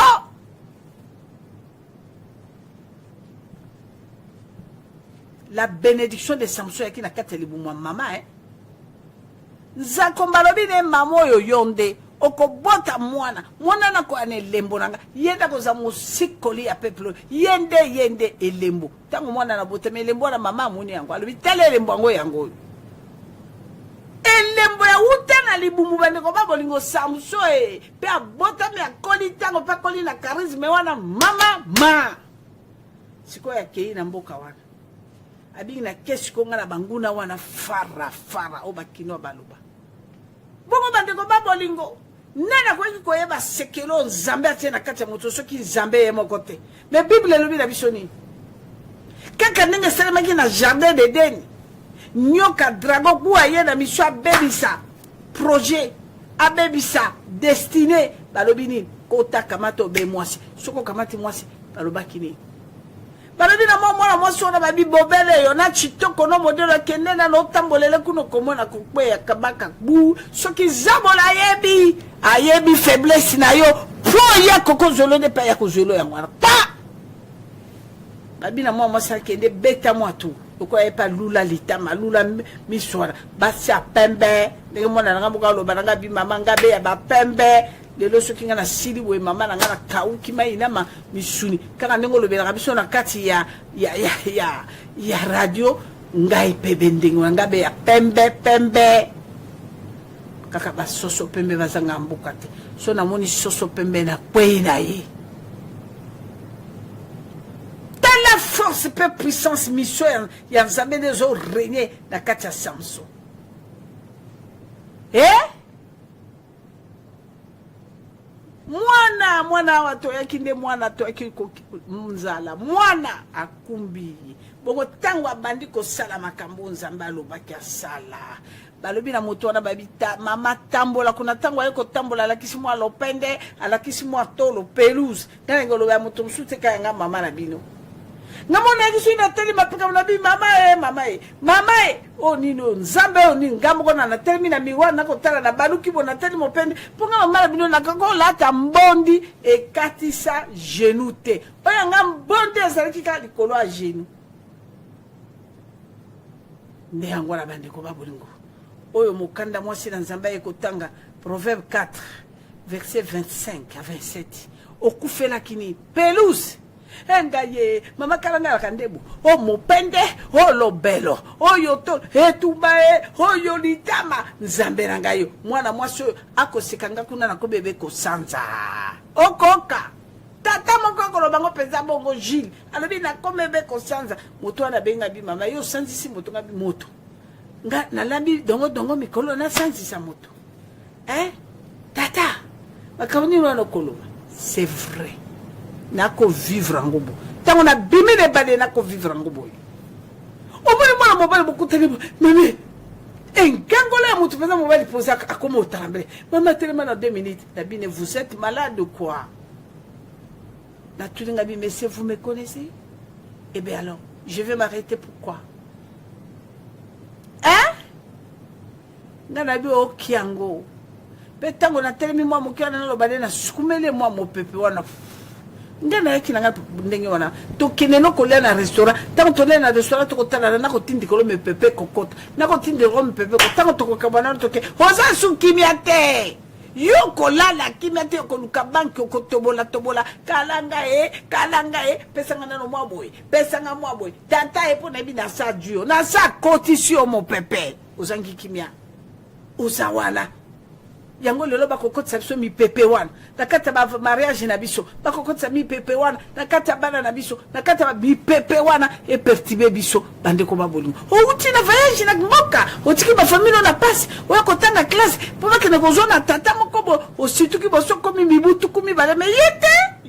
La bénédiction de Samson qui n'a qu'à te libou maman, hein. Zakombalobi ne mamo yo yonde. Oko bota mwana na ko ane lembo nanga yenda ko za musikoli ya peplo yende elembo tango mwana na bote me lembo na mama muni yango alobi tele lembo ngo yango elembo ya utana libumu bande ko babolingo samso pe abota me akoli tango pa koli na charisme wana mama siko ya kei na mboka wana abingi na kesi ko ngana banguna wana fara o bakino baluba bongo bande ko babolingo nana kwa ko yeba sekelo nzambe atena kati moto soki nzambe ye mokote me bible lobi na bisoni kaka ndenge selema ki na jardin d'Eden nyoka dragon ku aye na miswa bebisa projet abebisa destiné balobi ni kota kamato be mwasi soko kamati mwasi balobaki ni balobi na mwana mwasi ona babi bobele yo na chitoko no modelo kende na no tambolele kuno komona kokwe ya kabaka bu soki zabola ayebi faiblesse na yo po ya koko zolo de pa ya ko zolo ya mwana pa babi na mwana mwasi kende beta mwatu oko epa lula litama lula miswara basi a pembe ndenge mwana nga muka lo bananga bi mama ngabe ya ba pembe lelo soki nga na sili we mama na nga na kauki mai na ma misuni kaka ndenge lo bela biso na kati ya radio ngai pebe ndenge ngabe ya pembe kaka ba soso pembe bazanga mbuka te so na moni soso pembe na kwei na ye la force peu puissance mission ya nzambe dezo régner na kati ya Samson mwana watu yaki nde mwana to yaki mzala mwana akumbi bongo tango abandi ko sala makambo nzambe alobaki asala balobi na moto wana babita mama tambola kuna tango ayeko tambola alakisi mwa lopende alakisi mwa tolo pelouse ngana ngolo ya moto msute kanga mama na bino namona kisu na teli mapika na bi mama o nino nzambe o ni ngambo kona na termina miwana ko tala na baluki bona teli mopende ponga mama na bino na kako lata mbondi e katisa genou te oya ngambondi azalaki ka likolo a genou nde yango na bande ko babolingo oyo mokanda mwasi na nzambe ekotanga Proverbe 4 verset 25 à 27 okufela kini pelouse engaye mama kalanga kandebu o mopende o lobelo o yoto etubae o yolitama nzambe nangayo mwana mwasi akosekanga kuna na kobebe ko sanza okoka tata moko ko bango peza bongo Gilles alobi na komebe ko sanza moto na benga bi mama yo sanzisi moto ngabi moto nga na lambi dongo mikolo na sanzisa moto tata makamoni wana koloba c'est vrai nako vivre en gobo tango na bimene bale nako vivre en gobo omoni mwana mobali bokuteli meme Ngangole mutu pesa mobali poser à comment au trembler. Maman tellement dans 2 minutes. Nabine, vous êtes malade ou quoi? La Tulingabi, mais si vous me connaissez, eh bien alors, je vais m'arrêter pourquoi? Hein? Nanabi o kiango. Petango na telemi moi mokia na lo bale na sukumele moi mo pepe wana. Ngana yaki nanga ndenge wana. To kineno kolia na restaurant. Tango to na restaurant to kotala na ko tindi ko me pepe kokota. Na ko tindi ko me pepe ko tango to ko kabana to ke. Hoza su kimiate. Yo kolala kimate ko luka banki ko tobola kalanga pesa ngana no moi boy. Pesa nga moi boy. Tata e po na bi na sa duo. Na sa cotisio mo pepe. Ozangi kimia. Uzawana yango lelo bakokotisa biso mipepe wana nakata ba mariage na biso bakokotisa mipepe wana nakata bana na biso nakata mipepe wana e perturber biso bande ko babolingo outi na voyage na mboka otiki ba famille na passe oya kotanga classe po bakene kozona tata mokobo osituki boso komi mibutu kumi bale me yete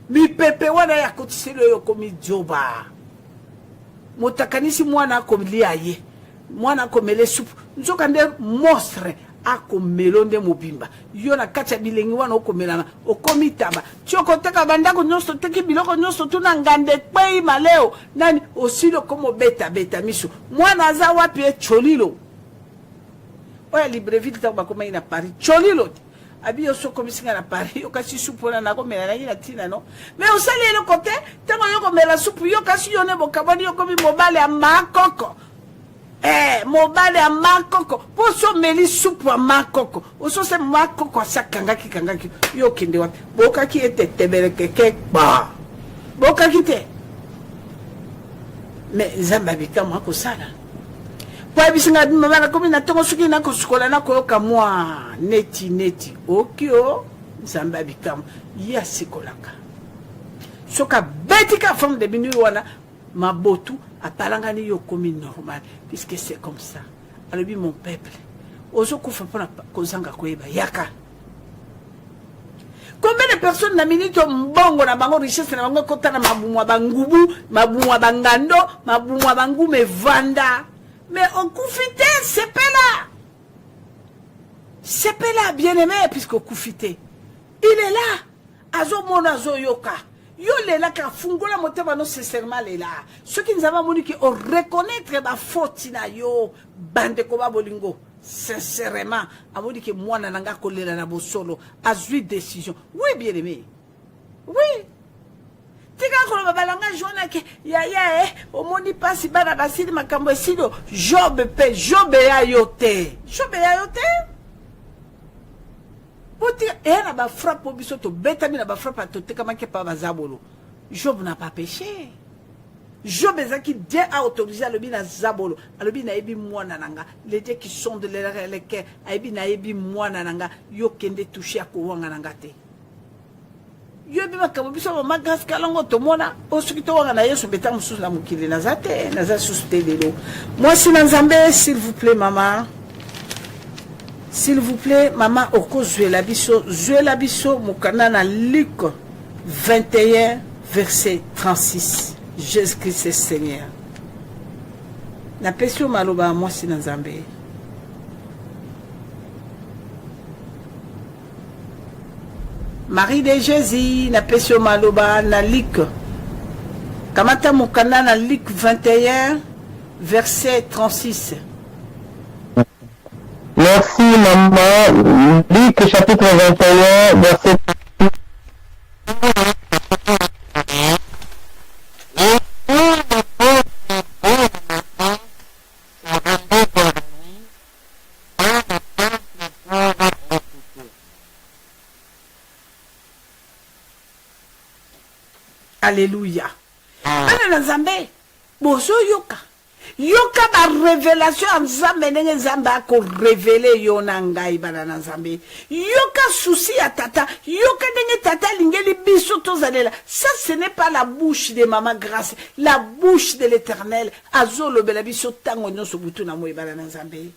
mipepe wana ya kotiselo yo komi joba motakanisi mwana komilia ye mwana komele soupe nzoka nde monstre akomelonde mobimba yo na kacha bilengi wana okomelana okomitaba tiokoteka bandako nyonso teki biloko nyonso tuna ngande kwei maleo nani osilo komo beta miso mwana aza wapi e cholilo oya Libreville ta bakoma ina Paris cholilo abi yo soko misinga na Paris yo kasi soupe na komela na tina no mais osali le côté tango yo komela soupe yo kasi yo ne bokabani yo komi mobale ya makoko mobale ya makoko poso meli supu ya makoko oso se makoko asa kangaki yo kende wapi bokaki ete tebele keke ba bokaki te mais zamba bikamo akosala po bisinga mama komi na tongo suki na kosukola na koyoka mwa neti okio zamba bikamo ya sikolaka soka betika forme de binu wana mabotu apalangani yo komi normal puisque c'est comme ça alobi mon peuple ozo kufa pona kozanga koyeba yaka combien de personnes na minute mbongo na bango richesse na bango kota na mabumwa bangubu mabumwa bangando mabumwa bangume vanda mais on kufite c'est pas là bien aimé puisque kufite il est là azo mona azo yoka yo lela ka fungola motema no sincèrement lela ce qui nous avons moni que on reconnaître ba faute na yo bande ko ba bolingo sincèrement amoni que mwana nanga kolela na bosolo azui décision oui bien aimé oui tika ko ba balanga jona ke ya omoni pasi bana basili makambo esilo job ya yote Poti na ba frappe au biso to betami na ba frappe to te kama ke pa bazabolo. Job n'a pas péché. Job ezaki Dieu a autorisé à na zabolo. Alobi na ebi mwana nanga. Les dieux qui sont de les cœurs, ebi na ebi mwana nanga yo kende toucher ko wanga nanga te. Yo ebi makabo biso ma grâce kalongo to mona osuki to wanga na Yesu beta mususu na mukili na zate na za susute lelo. Moi si na Nzambe s'il vous plaît maman. S'il vous plaît, maman, oko zuela biso mukana na Luc 21 verset 36. Jésus-Christ est Seigneur. Na pesio maloba moi si na Nzambe. Marie de Jésus na pesio maloba na Luc. Kamata mukana na Luc 21 verset 36. Merci maman. Luc chapitre 21 verset 36. Alléluia. Bana Nzambe bozo yoka. Yoka ba révélation Nzambe ndenge Nzambe ko révéler yo na ngai bana Nzambe. Yoka souci à tata, yoka ndenge tata lingeli biso tozalela. Ça ce n'est pas la bouche de maman grâce, la bouche de l'Éternel. Azolo bela biso tango nyonso butu na moyi bana Nzambe.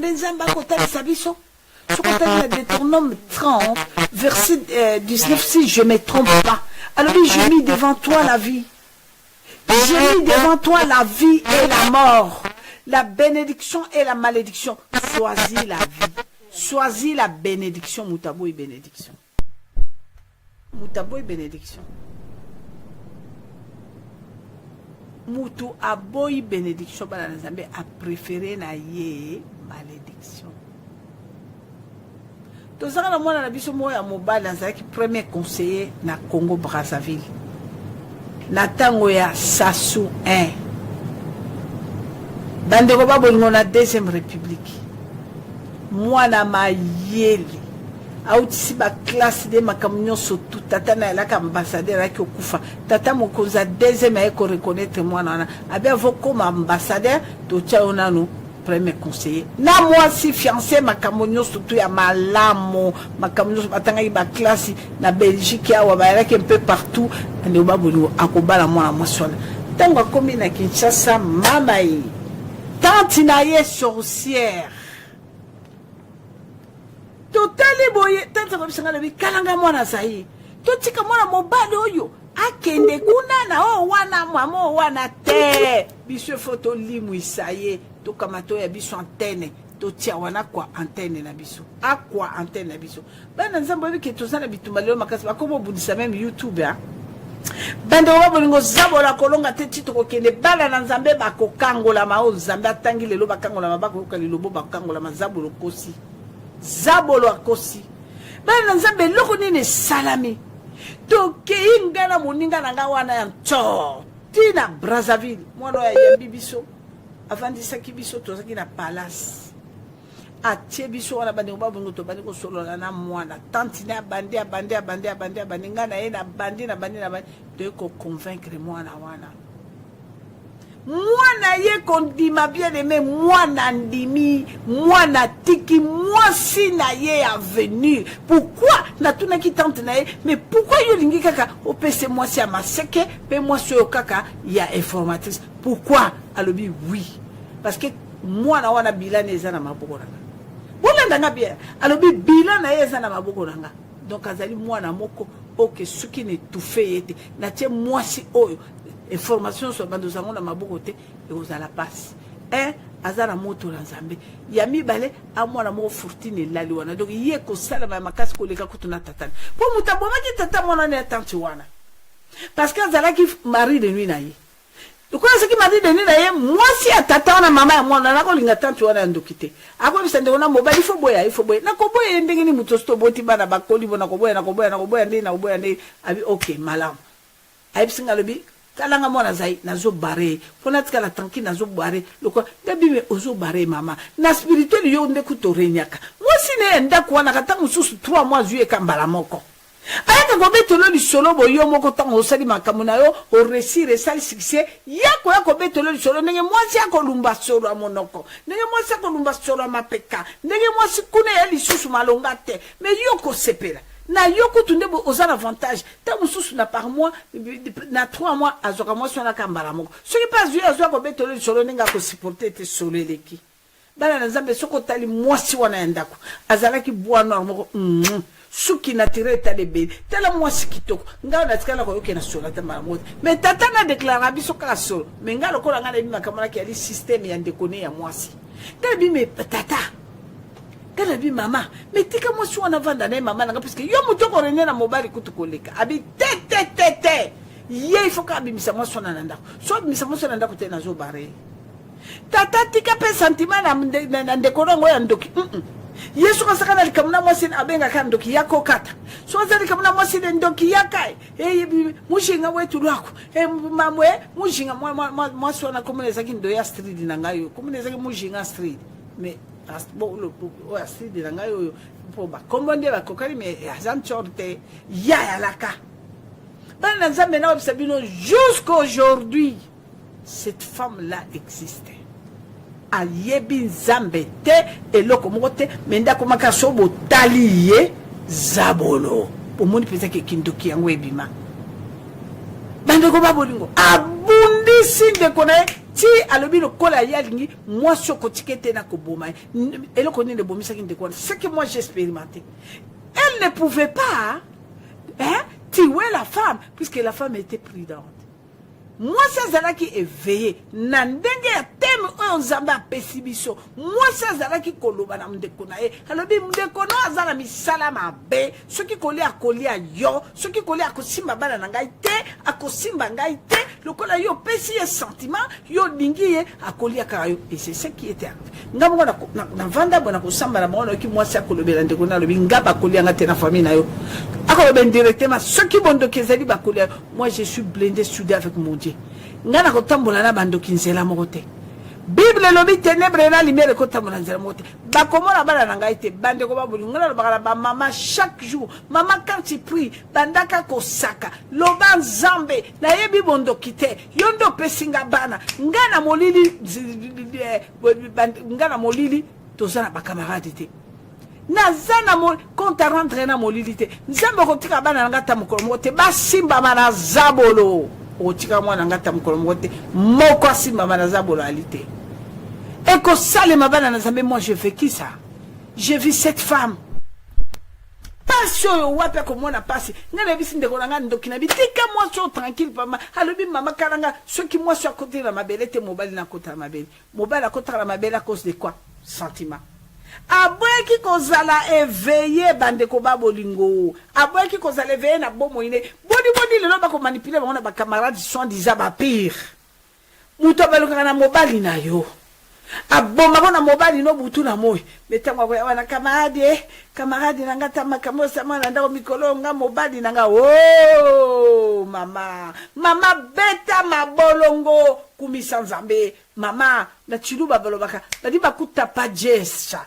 Nzambe ko talisa biso. Ce qu'on a de Deutéronome 30 verset 19 si je me trompe pas. Alors j'ai mis devant toi la vie. J'ai mis devant toi la vie et la mort. la bénédiction et la malédiction. Choisis la vie. Choisis la bénédiction. Moutabo et bénédiction. Moutabo et bénédiction. Moutou aboy bénédiction. Balanzambe a préféré na ye malédiction. Tout ça, la moine a biso moya mobile qui premier conseiller na Congo Brazzaville. Na tango ya Sassou 1. Bandeko babolingo na deuxième république. Moi na mayeli. Autisi ba classe de makamnyo sotu tata na elaka ambassadeur aki okufa. Tata mokonza deuxième ay ko reconnaître moi na. Abi avo comme ambassadeur to tia onano premier conseiller. Na moi si fiancé makamnyo sotu ya malamo, makamnyo batanga ba classe na Belgique ya wa ba un peu partout. Ande babolingo akobala moi na mwasona. Tango akomi na Kinshasa mama yi. Tante na ye sorcière. Totali boye tante ko bisanga bi kalanga mwana sayi. Totika mwana mobali oyo akende kuna na o wana mama o wana te. Biso photo limu isaye to kamato ya biso antenne. Totia wana kwa antenne na biso. Akwa antenne na biso. Bana nzambo bi ketozana bitumalelo makasi bakomo budisa même YouTube ya. Bande wabolingo zabola kolonga te tito kokende bala na nzambe bakokangola ma o nzambe atangi lelo bakangola mabako kokali lobo bakangola mazabolo kosi. Zabolo akosi. Bana nzambe loko nini salami. Toke ingana moninga nanga wana ya nto. Tina Brazzaville. Mwana ya yambi biso. Afandisa ki biso tozaki na palace. Atie biso wana bande ngobabungo to bande ko solo na mwana. Tantina bande ngana ye na bande de ko convaincre mwana wana. Mwana ye kondima bien aimé, mwana ndimi, mwana tiki, mwasi na ye a venir. Pourquoi na tuna ki tante na ye, mais pourquoi yo lingi kaka opese mwasi a maseke, pe mwasi yo kaka ya informatrice. Pourquoi? Alobi oui. Parce que mwana wana bilan eza na maboko nanga. Bolanda nga bien. Alobi bilan na ye eza na maboko nanga. Donc azali mwana moko oke suki ne toufe yete. Na tie mwasi oyo. Information sur bandozango na mabokote et aux à la passe. Azara moto na Nzambe. Yami bale amwana mo fortune lali wana. Donc yé ko sala ma makasi ko leka kutuna tatane. Po mutaboma ki tata mona ne tanti wana. Parce que azala ki mari de nuit na ye. Donc ce qui mari de nuit na ye, moi si atata na mama ya mwana na ko linga tanti wana ndokite. Ako bisende ona mobali fo boya, na ko boya ndenge ni mutosto boti bana bakoli bona ko boya ndi na boya ndi abi okay malam. Abi singa lobi kalanga mwana zai nazo bare fona tika la tanki nazo bare loko gabi me ozo bare mama na spirituel yo ndeku to renyaka mwasi ne enda kwa na katangu susu 3 mois juye kambala moko ayaka ko betolo li solo bo yo moko tango osali makamuna yo o resire sali succès yako yako betolo li solo ndenge mwasi yako lumba solo amonoko ndenge mwasi yako lumba solo amapeka ndenge mwasi kuna ya li susu malonga te me yoko sepela na yoko tunde aux avantages ta mususu na par mois na 3 mois azoka moi sona kambala moko ce qui passe yeux azoka betolo solo ninga ko supporter te solo eleki bana na Nzambe soko tali mwasi wana endako azalaki bwana moko suki na tire ta de be tala mwasi kitoko ngala na tikala ko yoke na solo ta mara moko mais tata na déclarer biso ka solo mais ngala ko ngala bi makamala ki ali système ya ndekone ya mwasi tabi me tata Kala bi mama, mais tika moi si on a vanda na mama nanga parce que yo muto ko rene na mobali kutu koleka. Abi te. Ye il faut ka bi misa moi sona nanda. So misa moi sona nanda ko te na zo bare. Tata tika pe sentiment na ndekoro ngo ya ndoki. Yesu ka sakana likamna moi sin abenga kan ndoki yako kata. So azali kamna moi sin ndoki yakai. Mushinga wetu lwako. Mamwe mushinga moi sona komuneza kindo ya street nanga yo. Komuneza ki mushinga street. Mais bon le aussi de langa yo pour ba commande ba kokari mais azam chorte ya laka bana Nzambe na obsabino jusqu'aujourd'hui cette femme là existait ayebi Nzambe te eloko mokote menda komaka sobo taliye zabolo pour moni pesa ke kindoki yango ebima bande ko babolingo abundi sinde konaye ti alobi lokola yalingi moi soko tikete na koboma eloko ni ne bomisa kinde kwa ce que moi j'ai expérimenté elle ne pouvait pas tuer la femme puisque la femme était prudente moi ça zala qui éveillé na ndenge ya te teme oyo nzambe apesi biso mwasi azalaki koloba na ndeko na ye alobi ndeko no aza na misala mabe soki kolia akolia yo soki kolia akosimba bana na ngai te akosimba ngai te lokola yo opesi ye sentiment yo lingi ye akolia kaka yo et c'est ce qui était arrivé nga moko na vanda bona kosamba na bango nayoki mwasi akolobela ndeko na alobi nga bakolianga te na famille na yo akoloba directement soki bondoki ezali bakolia moi je suis blindé soudé avec mon Dieu nga na kotambola na bandoki nzela moko te Bible lobi ténèbre na lumière kotambola nzela moko te bakomona bana na ngai te bandeko babolingo nga nalobaka na bamama chaque jour mama quand tu pries bandaka kosaka loba nzambe nayebi bondoki te yo nde opesi nga bana nga na molili toza na bakamarade te naza na compte à rendre na molili te nzambe okotika bana na nga ta mokolo moko te basimbama na zabolo okotika mwana nga ta mokolo moko te moko asimbama na zabolo ali te ekosalema bana na nzambe. Moi je vécu ça, j'ai vu cette femme pasi oyo wapi akomona pasi nga na bisi ndeko na nga ndoki na bitika mwasi oyo tranquille pama alobi mama kalanga soki mwasi akoteli na mabele te mobali na kota na mabele mobali akotaka na mabele à cause de quoi? Sentiment. Aboyaki kozala éveillé bandeko babolingo aboyaki kozala éveillé na bomoine boni lelo bakomanipule bango na bacamarade soi-disant bapire mutu abalukaka na mobali na yo abomako na mobali no butu na moi metango akoya wana camarade na nga ta makambo sama na ndako mikolo nga mobali na nga oh mama beta mabolongo kumisa nzambe mama na chiluba balobaka badi bakuta pa jesha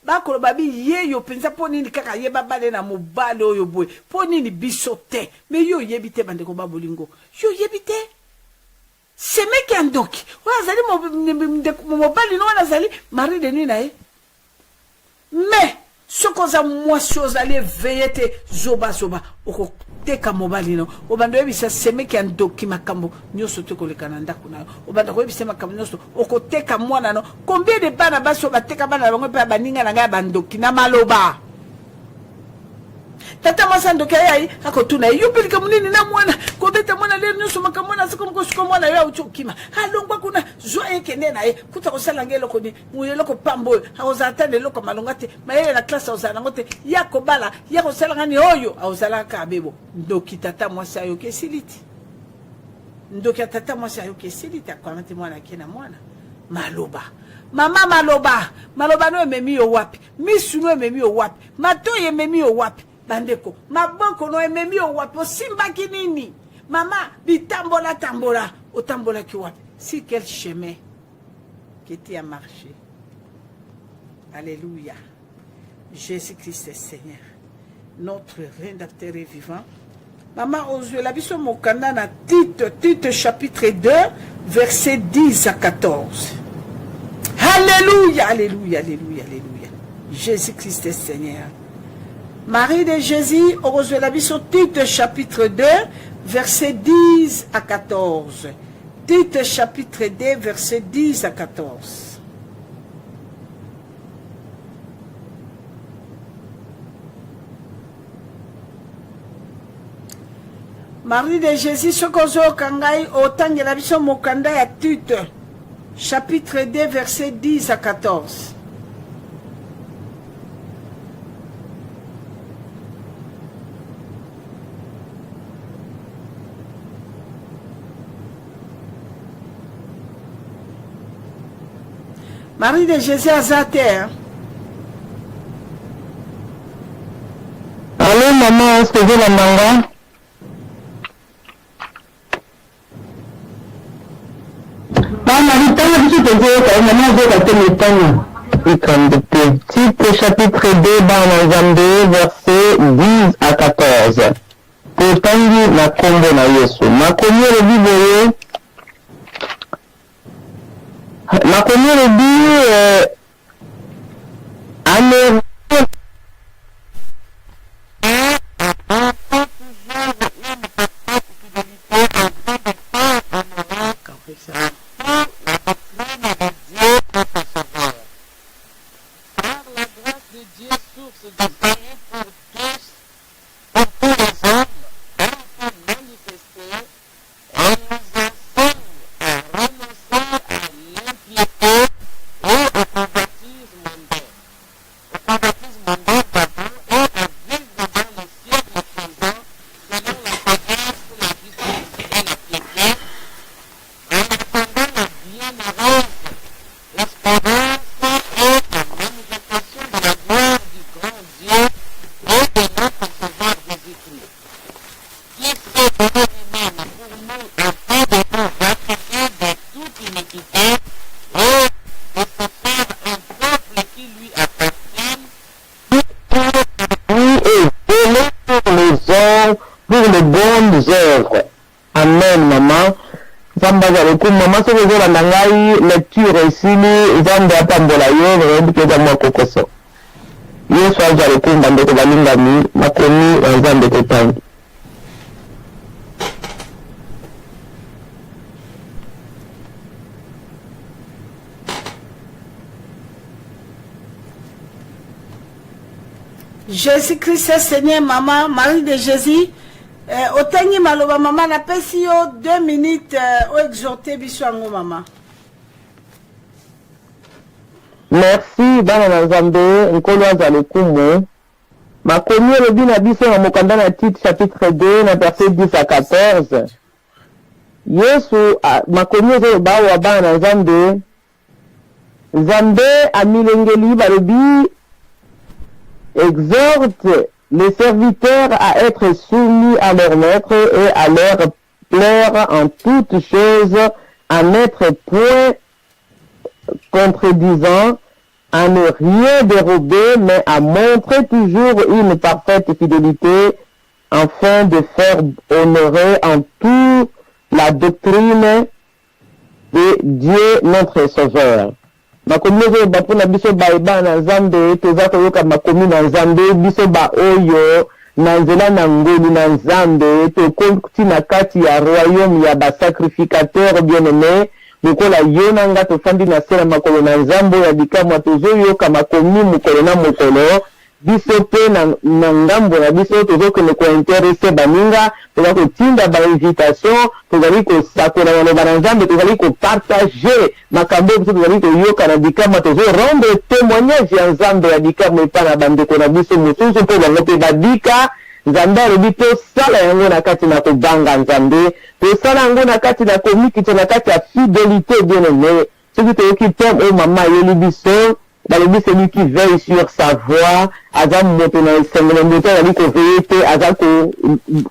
bakoloba bi yeyo penza po nini kaka yeba bale na mobali oyo boy po nini biso te me yo yebi te bandeko babolingo yo yebi te semeki andoki oyo azali mobali no wana azali mari de nuit na ye me soki oza mwasi ozali eveye te zoba okoteka mobali no obanda oyebisa semeki andoki makambo nyonso te koleka na ndako na yo obanda koyebisa makambo nyonso okoteka mwana no combien de bana basi oyo bateka bana na bango mpe ya baninga na ngai ya bandoki na maloba tata mwasi andoki ayayi akotuna ye yo pelika monini na mwana kobeta mwana lere nyonso makambo na siko mokosiko mwana yo auti okima alongwa kuna zwa ekende na ye kuta kosala nge eloko ni eloko pamba oyo akozala ta na eloko malonga te mayele na klase akozala nango te ya kobala ya kosalanga ni oyo akozalaka abebo ndoki tata mwasi ayoki esili ti ndoki ya tata mwasi ayoki esili ti akwama te mwana ake na mwana maloba mama maloba no ememi yo wapi misu no ememi yo wapi matoyi ememi yo wapi bandeko maboko no ememi yo wapi osimbaki nini mama bitambola otambolaki wapi si quel chemin que tu as marché. Alléluia. Jésus-Christ est Seigneur, notre rédacteur est vivant. Maman Ozue la biso mokanda na Tite chapitre 2 verset 10 à 14. Alléluia. Jésus-Christ est Seigneur. Marie de Jésus, Ozue la biso Tite chapitre 2 verset 10 à 14. Tite chapitre 2 verset 10 à 14. Marie de Jésus, Sokozo Kangai, Otangela biso mokanda ya Tite, chapitre 2, verset 10 à 14. Marie de Jésus Azate. Allô, maman, est-ce que vous l'entendez? Tite chapitre 2 verset 10 à 14. Potangi na kombo na Yesu. Makomi le biboye. Makomi le bi ane vos œuvres. Amen, maman. Zamba za lekum, maman, ce que vous avez lecture ici, Zamba apambola yo, vous avez moi kokoso. Yesu aja lekum, bande ko balingami, makomi, Zamba tetangi. Jésus-Christ, Seigneur, maman, Marie de Jésus, otengi maloba maman, na pesi yo 2 minutes o exhorter biso yango maman. Merci, bana na Nzambe, nkolo aza lokumu. Makomi elobi na biso na mokanda na titre chapitre 2 na verset 10 à 14. Yesu, makomi ezoloba awa bana na Nzambe, Nzambe amilengeli balobi, exhorte les serviteurs à être soumis à leur maître et à leur plaire en toutes choses, à n'être point contredisant, à ne rien dérober, mais à montrer toujours une parfaite fidélité, afin de faire honorer en tout la doctrine de Dieu notre Sauveur. Makomi oyo bapo na biso baeba na Nzambe toza koyoka makomi na Nzambe biso ba oyo na nzela na ngoli na Nzambe tokoti na kati ya royaume ya basacrificateur bien-aimé lokola yo na nga tofandi na se na makolo na Nzambe ya bikamwa tozoyoka makomi mokolo na mokolo biso pe na ngambo na biso tozokende kointerese baninga toza kotinda bainvitation tozali kosakola maloba na Nzambe tozali kopartage makambo biso tozali koyoka na bikamwa tozorendre témoignage ya Nzambe ya bikamwa epa na bandeko na biso mosusu mpo bango mpe badika Nzambe alobi tosala yango na kati na kobanga Nzambe tosala yango na kati na komikite na kati ya fidélité bien-aimé soki toyoki terme oyo mama ayeli biso balobi celui qui veille sur sa voix aza moto na esengelo moto azali koveille te aza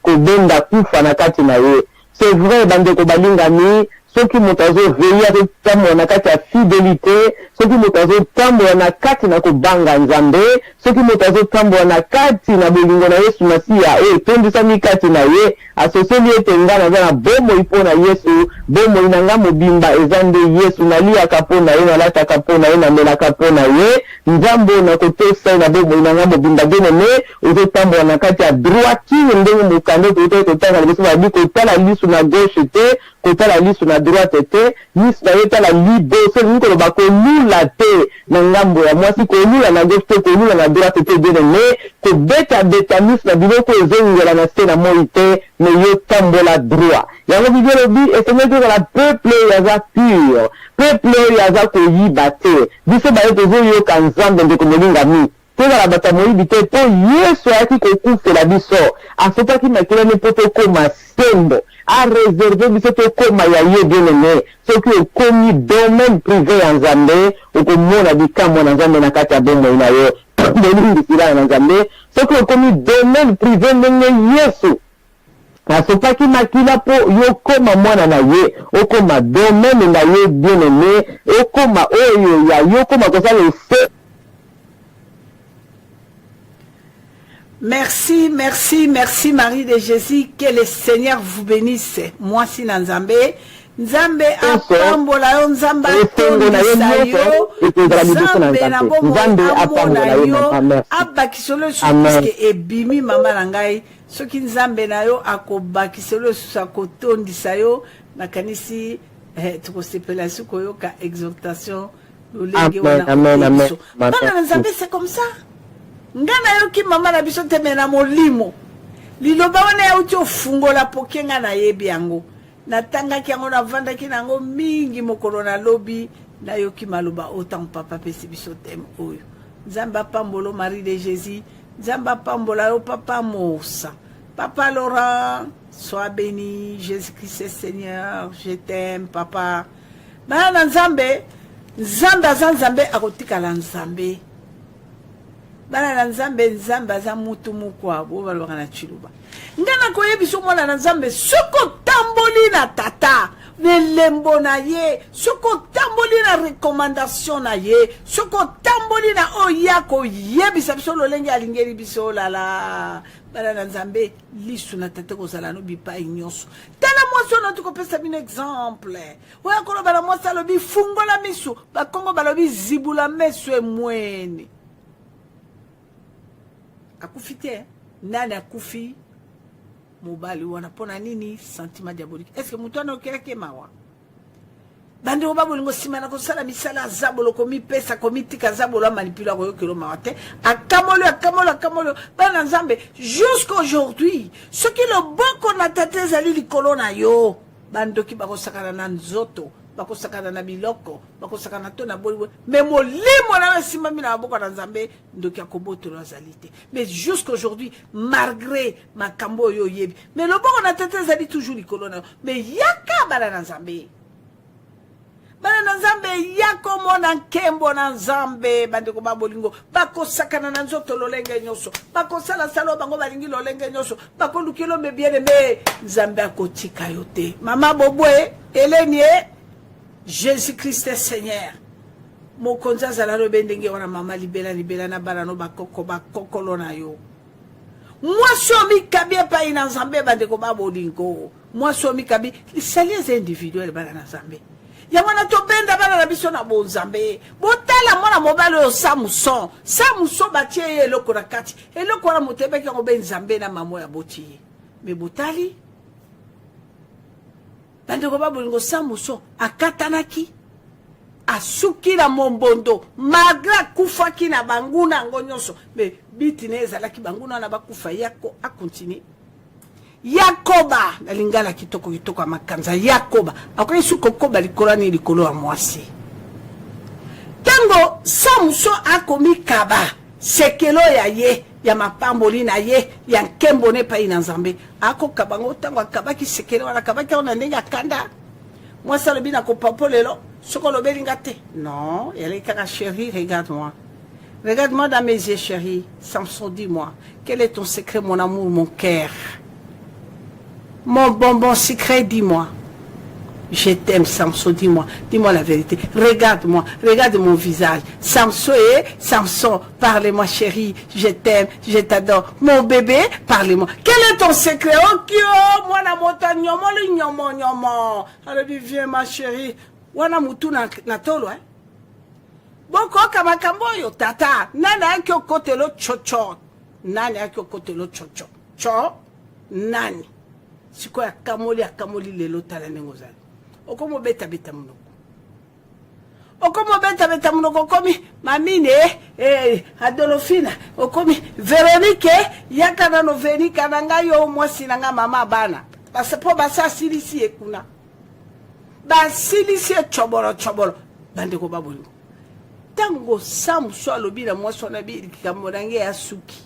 kobenda kufa na kati na ye. C'est vrai bandeko balingami soki moto azoveille azotambola na kati ya fidélité soki moto azotambola na kati na kobanga Nzambe soki moto azotambola na kati na bolingo na Yesu Masiya oyo etondisami kati na ye asoseli ete nga naza na bomoi mpo na Yesu bomoi na nga mobimba eza nde Yesu naliaka mpo na ye nalataka mpo na ye namelaka mpo na ye Nzambe na kotosa na bomoi na nga mobimba bien-aimé ozotambola na kati ya droitine ndenge mokanda toyei totanga liboso babi kotala lisu na gauche te kotala lisu na droite te lisu na ye tala liboso elingi koloba kolula te na ngambo ya mwasi kolula na gauche te kolula na droite te bien-aimé kobeta misu na biloko ezongela na se na moi te me yo tambola droit yango bibi elobi esengeli tozala peuple oyo aza pur peuple oyo aza koyiba te biso baye tozoyoka Nzambe ndeko molingami tozala bato ya moyibi te mpo Yesu ayaki kokufela biso asopaki makilani mpo tokoma sembo areserve biso tokoma ya ye bien-aimé soki okomi domaine privé ya Nzambe okomona bikamwa na Nzambe na kati ya bomoi na yo bolingisila na Nzambe soki okomi domaine privé ndenge Yesu asopaki makila po yokoma mwana na ye okoma domaine na ye bien-aimé okoma oyo ya yokoma kosala ese. Merci, merci, merci Marie de Jésus. Que le Seigneur vous bénisse. Moi, si Nzambe. Nzambe apambola yo, Nzambe atondisa yo, Nzambe na bomo amona yo, abakisolo sukiske ebimi mama na ngai. Soki Nzambe na yo akobakisolo susa kotondisa yo, nakanisi tukosepela suko yo ka exhortation lolenge wana. Amen. Bana Nzambe c'est comme ça. Ngana yo ki mama na biso temena molimo. Liloba wana ya uti ofungola pokenga na yebi yango. Natangaki yango navandaki nango mingi mokolo na lobi na yoki maloba autant papa pesi biso tem oyo. Nzamba pambolo Marie de Jésus. Nzamba pambola yo papa Mosa. Papa Laurent, sois béni. Jésus-Christ est Seigneur. Je t'aime papa. Bana Nzambe, Nzambe akotika la Nzambe. Bana na Nzambe aza mutu mukwa bo balora na chiluba ngana koyebiso mwana na Nzambe soko tamboli na tata nelembo na ye soko tamboli na recommandation na ye soko tamboli na oyako yebisa biso lolenge alingeli biso lala bana na nzambe lisu na tete kozala no bipai nyonso tala mwasi na tukopesa bino exemple oya koloba na mwasi alobi fungola misu bakongo balobi zibula meso emwene akufi te nani akufi mobali wana pona nini sentiment diabolique est-ce que mutu ana okelaki mawa bandeko babolingo nsima na kosala misala azabolo komipesa komitika zabolo amanipula koyokelo mawa te akamoli bana nzambe jusqu'aujourd'hui soki loboko na tata ezali likolo na yo bandoki bakosakana na nzoto bakosakana na biloko bakosakana to na boliwe mais molimo na esimami na maboko na nzambe ndoki akobotolo azali te mais jusqu'aujourd'hui malgré makambo oyo oyebi mais loboko na tata ezali toujours likolo na yo mais yaka bana na nzambe yako mona nkembo na nzambe bandeko babolingo bakosakana na nzoto lolenge nyonso bakosala salo bango balingi lolenge nyonso bakolukelo me bien me nzambe akotika yo te mama bobwe eleni Jésus-Christ est Seigneur. Mokonzi azala lobe ndenge wana mama libela na bana no bakokolo na yo. Mwasi omikabi epai na nzambe bandeko babolingo. Mwasi omikabi lisali eza individuel bana na nzambe. Yango na tobenda bana na biso na bonzambe. Botala mwana mobali oyo Samson batie ye eloko na kati. Eloko wana motebeki yango be nzambe na mamo ya boti ye. Me botali bandeko babolingo Samson akatanaki asuki na mombondo magra kufaki na banguna ngo nyonso me biti ne ezalaki banguna na bakufa yako akontinue Yakoba na lingala kitoko makanza Yakoba akoyi sukokoba likolani likolo ya mwasi tango Samson akomi kaba sekelo ya ye ya mapamboli na ye ya nkembo ne pa ina nzambe ako kabango tango akabaki sekelo wana kabaki ona ndenge akanda mwasi alobi na kopapolelo soko lobelinga te non elle est kaka chérie regarde-moi dans mes yeux chérie Samson dis-moi quel est ton secret mon amour mon cœur mon bonbon secret dis-moi je t'aime Samson dis-moi la vérité regarde-moi regarde mon visage Samson parle-moi chérie je t'aime je t'adore mon bébé parle-moi quel est ton secret okio mwana mota nyomo alors viens ma chérie wana mutu na tolo boko kama kamboyo tata nani yake okotelo chocho cho nani siko ya kamoli lelo tala nengozali okomo beta munoko komi mamine Adolphine okomi Véronique yakana no Veronica nanga yo mwasi nanga mama bana basapo basa silisi ekuna basilisi chobolo bandeko babolingo tango Samson alobi na mwasi wana bi kamorange ya suki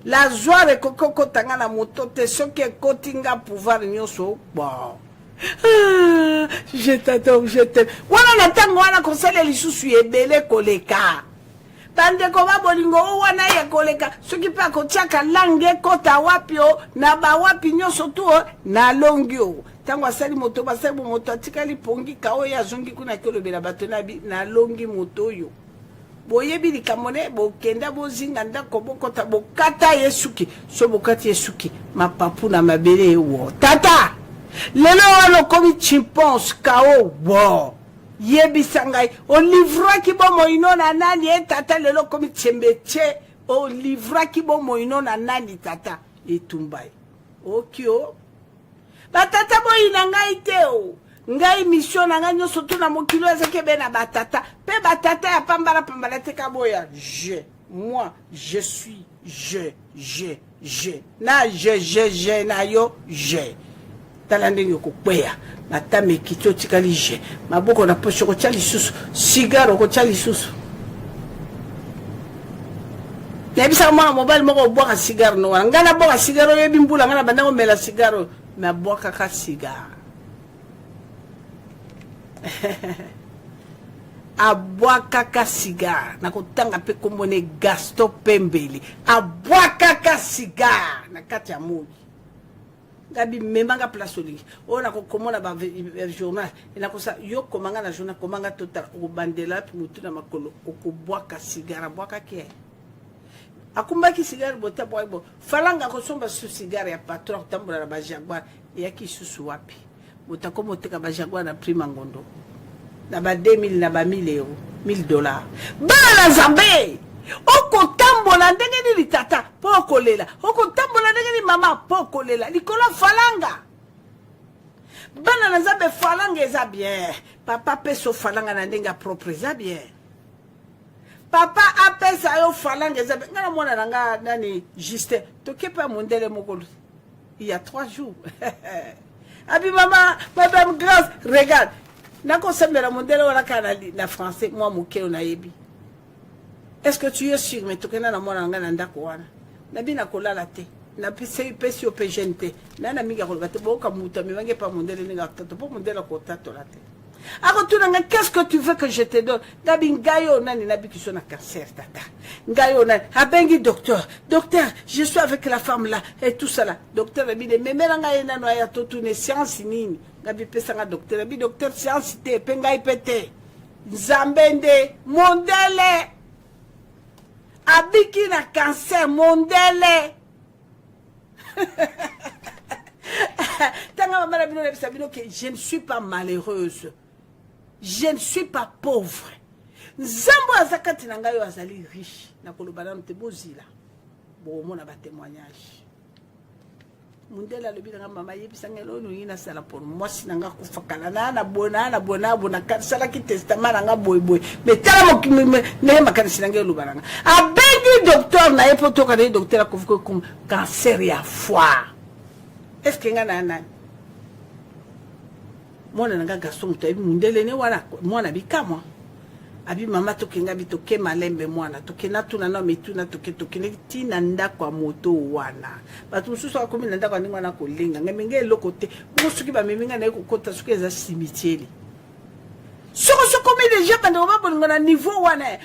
la joie koko tanga na moto te soki ekotinga pouvoir nyonso bon je t'adore je t'aime wana na tango wana kosala lisusu ebele koleka bandeko babolingo wana ya koleka soki pa kotiaka langue kota wapio na bawapi nyonso tu na longio tango asali moto basali moto atikali pongi kao ya zongi kuna kolobela bato na longi moto yo boyebi likamone bokenda bozinga ndako bokota bokata yesuki so bokati yesuki mapapu na mabele wo tata lelo wana komi chimpanse kao wo yebisa ngai olivraki bo moino na nani tata lelo komi chembeche olivraki bo moino na nani tata etumbai okio batata boyina ngai teo ngai mission na ngai nyonso to na mokilo ezake be na batata pe batata ya pambala te kaboya moi je suis je na yo je talande nyoko kweya matame kitio tikali je maboko na poche ko tali susu cigaro ko tali susu nebisa mwa mobile moko boka cigaro no ngana boka cigaro yebi mbula ngana banda ko mela cigaro na boka ka cigaro abwakaka cigar na kotanga pe kombone Gaston Pembeli abwakaka cigar na kati ya moni Gabi memanga place oli. On a komona ba journal. Ina ko sa yo komanga na journal komanga total o bandela pi mutu na makolo o ko boaka cigare boaka ke. Akumba ki cigare bota boibo. Falanga ko somba su cigare ya patron tambola na ba Jaguar ya ki susu wapi. Bota ko moteka ba Jaguar na prima ngondo. Na ba 2000 na ba 1000 euros, $1000. Bala Zambé. Oko tambola ndenge ni litata poko lela. Oko tambola ndenge ni mama poko lela. Likolo falanga. Bana na Zambé falanga eza bien. Papa peso falanga na ndenge propre eza bien. Papa apesa yo falanga eza bien. Ngana mwana nanga nani Justin. Tokepa mondele mokolo. Il y a 3 jours. Abi maman, madame Grâce, regarde. Nako sembera mondele wala kanali na français moi mokelo na yebi. Est-ce que tu es sûr mais tu connais na mwana ngana ndako wana na bina kolala te na pesi au PGNT na na miga kolba te boka muta mi vange pa mondele ninga tato po mondele ko tato la te ako tu nga qu'est-ce que tu veux que je te donne na bingayo nani na bikiso na cancer tata ngayo nani abengi docteur je suis avec la femme là et tout ça là docteur bi de memela nga yena no ya to tu ne science nini ngabi pesa nga docteur bi docteur science te penga ipete Zambende mondele Abiki na cancer mondele. Tanga mama bino lebisa bino que je ne suis pas malheureuse. Je ne suis pas pauvre. Nzambo azakati na ngayo azali riche. Na kolobana mte bozila. Bo mona ba témoignage. Mundela lobi na mama yebisa ngelo no yina sala pour moi sinanga kufakala na bona sala ki testament nga boy mais tala mo ne makanisi na ngelo baranga abengi docteur na epoto ka de docteur akufuko comme cancer ya foie est-ce que ngana nani mona nga garçon to mundele ne wala mona bikamwa abi mama tokenga bitoke malembe mwana tokena tuna na metuna tokene tina ndako moto wana batu mususu akomi ndako ani mwana kolenga ngemenge lokote musuki ba meminga na kokota suki eza cimetière soko komi déjà bande ba bolingo na niveau wana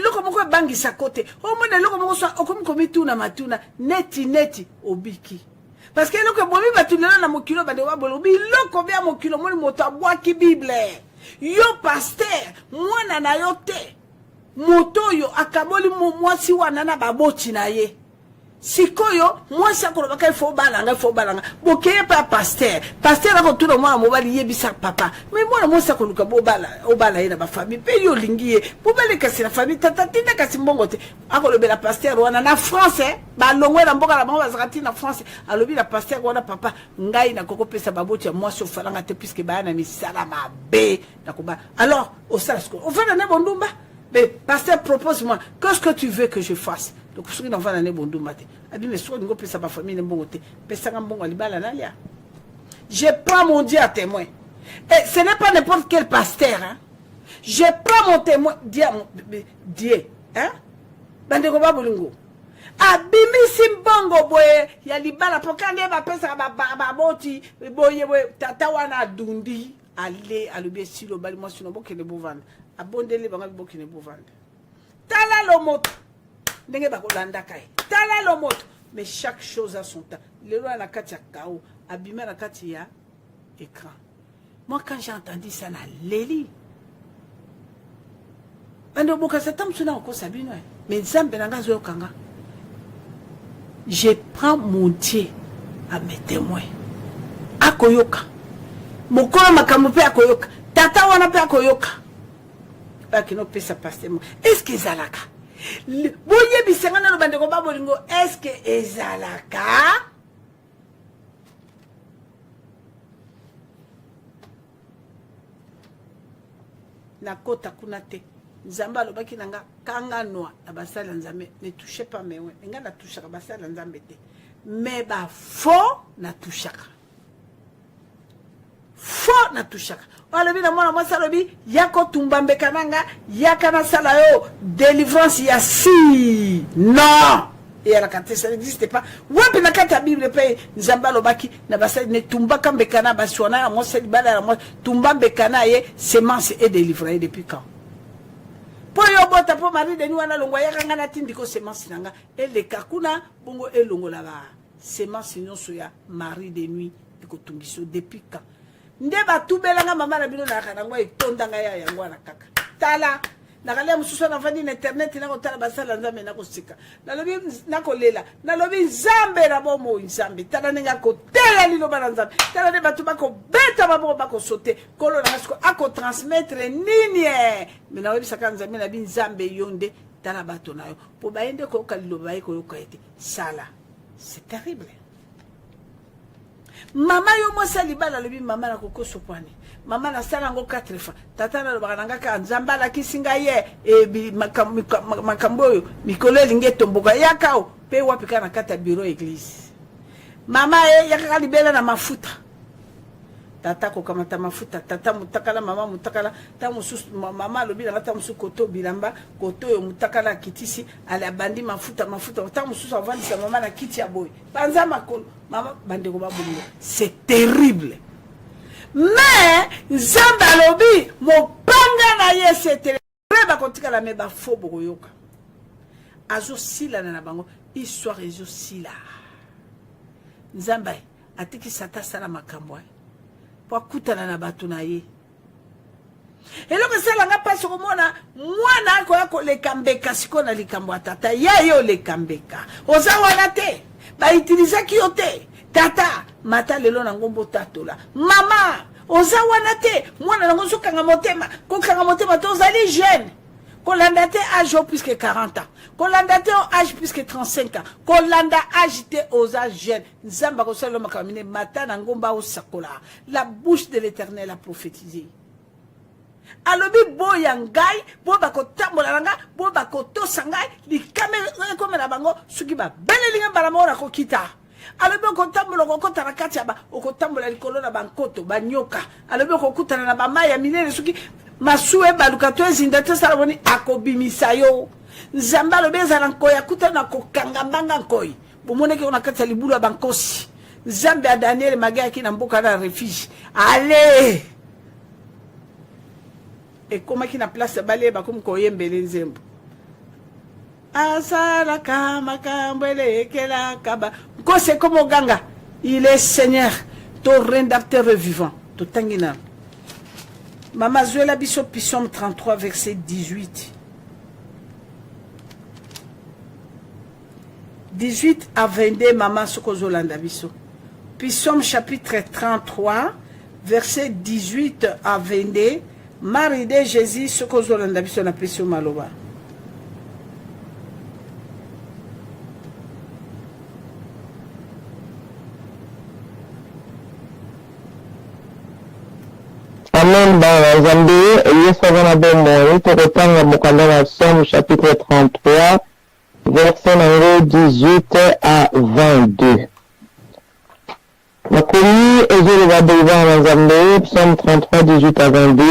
loko moko bangisa kote o mona loko moko so okomi komi tuna matuna neti obiki parce que loko bomi batulana na mokilo bande ba bolingo biloko bia mokilo moni moto abwaki bible yo pasteur mwana na yo te moto yo akaboli mwasi wana na baboti na ye sikoyo mwasi akolobaka ifo balanga bokeye pa pasteur akotuna mwana mobali yebisa papa mais mwana mwasi akoluka obala ye na bafamille pe yo lingi ye bobale kasi na famille tata tina kasi mbongo te akolobela pasteur wana na France balongwe na mboka na bango bazakati na France alobi na pasteur wana papa ngai na koko pesa baboti ya mwasi ofalanga te puisque baya na misala mabe nakoba alors au salasko ofana na bondumba mais pasteur propose-moi qu'est-ce que tu veux que je fasse donc ce qui n'en va dans bon mate abi mais soit ngo pesa ba famille mbongote pesa ngambongo libala nalia je prends mon Dieu à témoin et ce n'est pas n'importe quel pasteur hein je prends mon témoin Dieu hein bande ko babulingo abimi simbongo boye ya libala pokandé ba pesa ba boti boye tata wana dundi ale alobi silo bali mo sino bokene bovanda abondeli banga bokene bovanda tala lo moto ndenge bakolanda kai tala lo moto mais chaque chose a son temps le roi na kati ya kao abima na kati ya écran moi quand j'ai entendu ça na leli ando boka satam suna ko sabino mais zambe na ngazo kanga je prends mon Dieu à mes témoins akoyoka mokolo makambo pe akoyoka tata wana pe akoyoka bakino pesa pasteur est-ce que zalaka boye bisenga na bande ko babolingo est-ce que ezalaka na kota kuna te nzamba alobaki nanga kanga noa na basala nzambe ne touchez pas mais nga na touchaka basala nzambe te mais ba faux na touchaka faux na touchaka wala bina mwana mwasa lobi yako tumbambe kananga yakana sala yo délivrance ya si non et la carte ça n'existe pas wapi na kata bible pe nzamba lobaki na basali ne tumbaka mbekana baswana ya mwasa libala ya mwasa tumbambe kana ye semence est délivrée depuis quand po yo bota po mari de ni wana longwa yakanga na tindiko semence nanga ele kakuna bongo elongo la ba semence nyonso ya mari de nuit ekotungiso depuis quand nde batubelanga mama na bino na kanango etondanga ya yango na kaka tala nakalia mususu na vandi na internet na kotala basala nzambe na kosika nalobi nakolela nalobi nzambe na bomo nzambe tala ninga kotela liloba na nzambe tala ne batu bako beta babo bako sauter kolo nasko ako transmettre nini mais na webisa kan nzambe na bi nzambe yonde tala bato na yo po baende ko kaliloba ko yokaite sala c'est terrible. Mama yo mosa libala lobi mama na koko sopwane mama na sala ngo 4 fois tata na lobananga ka nzamba la kisinga ye e makambo yo mikolo linge tomboka yakao pe wapika na kata bureau église mama e yakaka libela na mafuta tata ko kamata mafuta tata mutakala mama mutakala ta mususu mama lobi na ta mususu koto bilamba koto yo mutakala kitisi ala bandi mafuta ta mususu avandi sa mama na kiti ya boy banza makolo mama bande ko babungo c'est terrible mais nzamba lobi mopanga na ye c'est terrible ba kotikala me ba fo boyoka azo sila na bango histoire ezo sila nzamba atiki sata sala makambo po kutana na batu na ye eloko sala nga pasi komona mwana ako yako lekambeka siko na likambo tata ya yo lekambeka oza wana te ba utiliser ki yo te tata mata lelo na ngombo tatola mama oza wana te mwana na ngozo kanga motema ko kanga motema to zali jeune kolanda te âge plus que 40 ans kolanda te âge plus que 35 ans kolanda âge te aux âges jeunes nzamba ko selo makamine mata na ngomba o sakola la bouche de l'Éternel a prophétisé alobi boya ngai bo bakotambola nga bo bakotosa ngai likame comme na bango suki ba belelinga balamora ko kita alobi okotambola kokota na kati ya ba okotambola likolo na bankoto banyoka alobi okokutana na bamaya minene suki masuwe balukato ezinda te salaboni akobimisa yo nzamba alobi ezala nkoyi akutana kokanga mbanga nkoyi bomoneki ona kati ya libulu ya bankosi nzambe ya Daniel magaki na mboka na refuge ale ekomaki na place bale bakomi koyembele nzembo asala kama kambele kela kaba kose comme ganga il est Seigneur ton rédempteur vivant to tangina Mama Zuela biso psaume 33 verset 18 à 22 mama soko zolanda biso psaume chapitre 33 verset 18 à 22 Marie de Jésus soko zolanda biso na psaume maloba Amen. Zambé, Yeswazana Bomo, Tokotanga Mokandana Somme, chapitre 33, verset 18 à 22. La commune est le Vadeva Zambé, psaume 33, 18 à 22.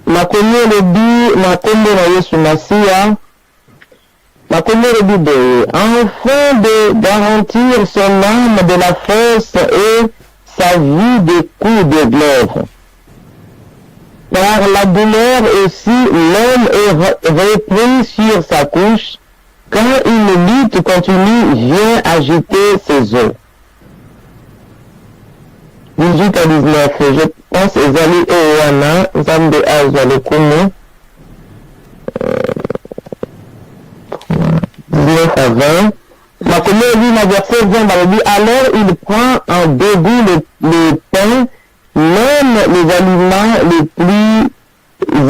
La commune le dit, la commune na Yesu Masia, la commune le dit, afin de garantir son âme de la force et sa vie de coups de glaive. Par la douleur aussi, l'homme est repris sur sa couche, quand une lutte continue vient agiter ses os. 18 à 19, je pense Ezali Ewana, Zambe Azali Kumu, 19 à 20. Ma commune dit, verset 20, alors il prend en dégoût le pain, même les aliments les plus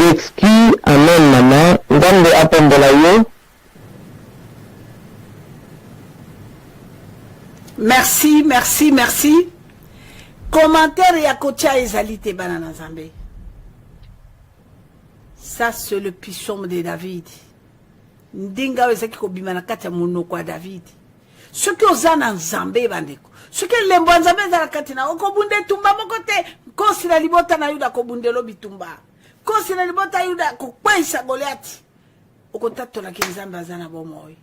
exquis. Amen, maman. Dans le appel de la yo. Merci, merci, merci. Commentaire et à côté Ezalite Banana Zambé. Ça, c'est le psaume de David. Ndinga wezaki kobima na kati ya monoko ya David. Soki ozana nzambe bandeko. Soki lembo nzambe za kati na okobunde tumba moko te. Kosi na libota na yuda kobunde lobi tumba. Kosi na libota yuda kokwaisa Goliath. Okotatola ki nzambe azana bomoi.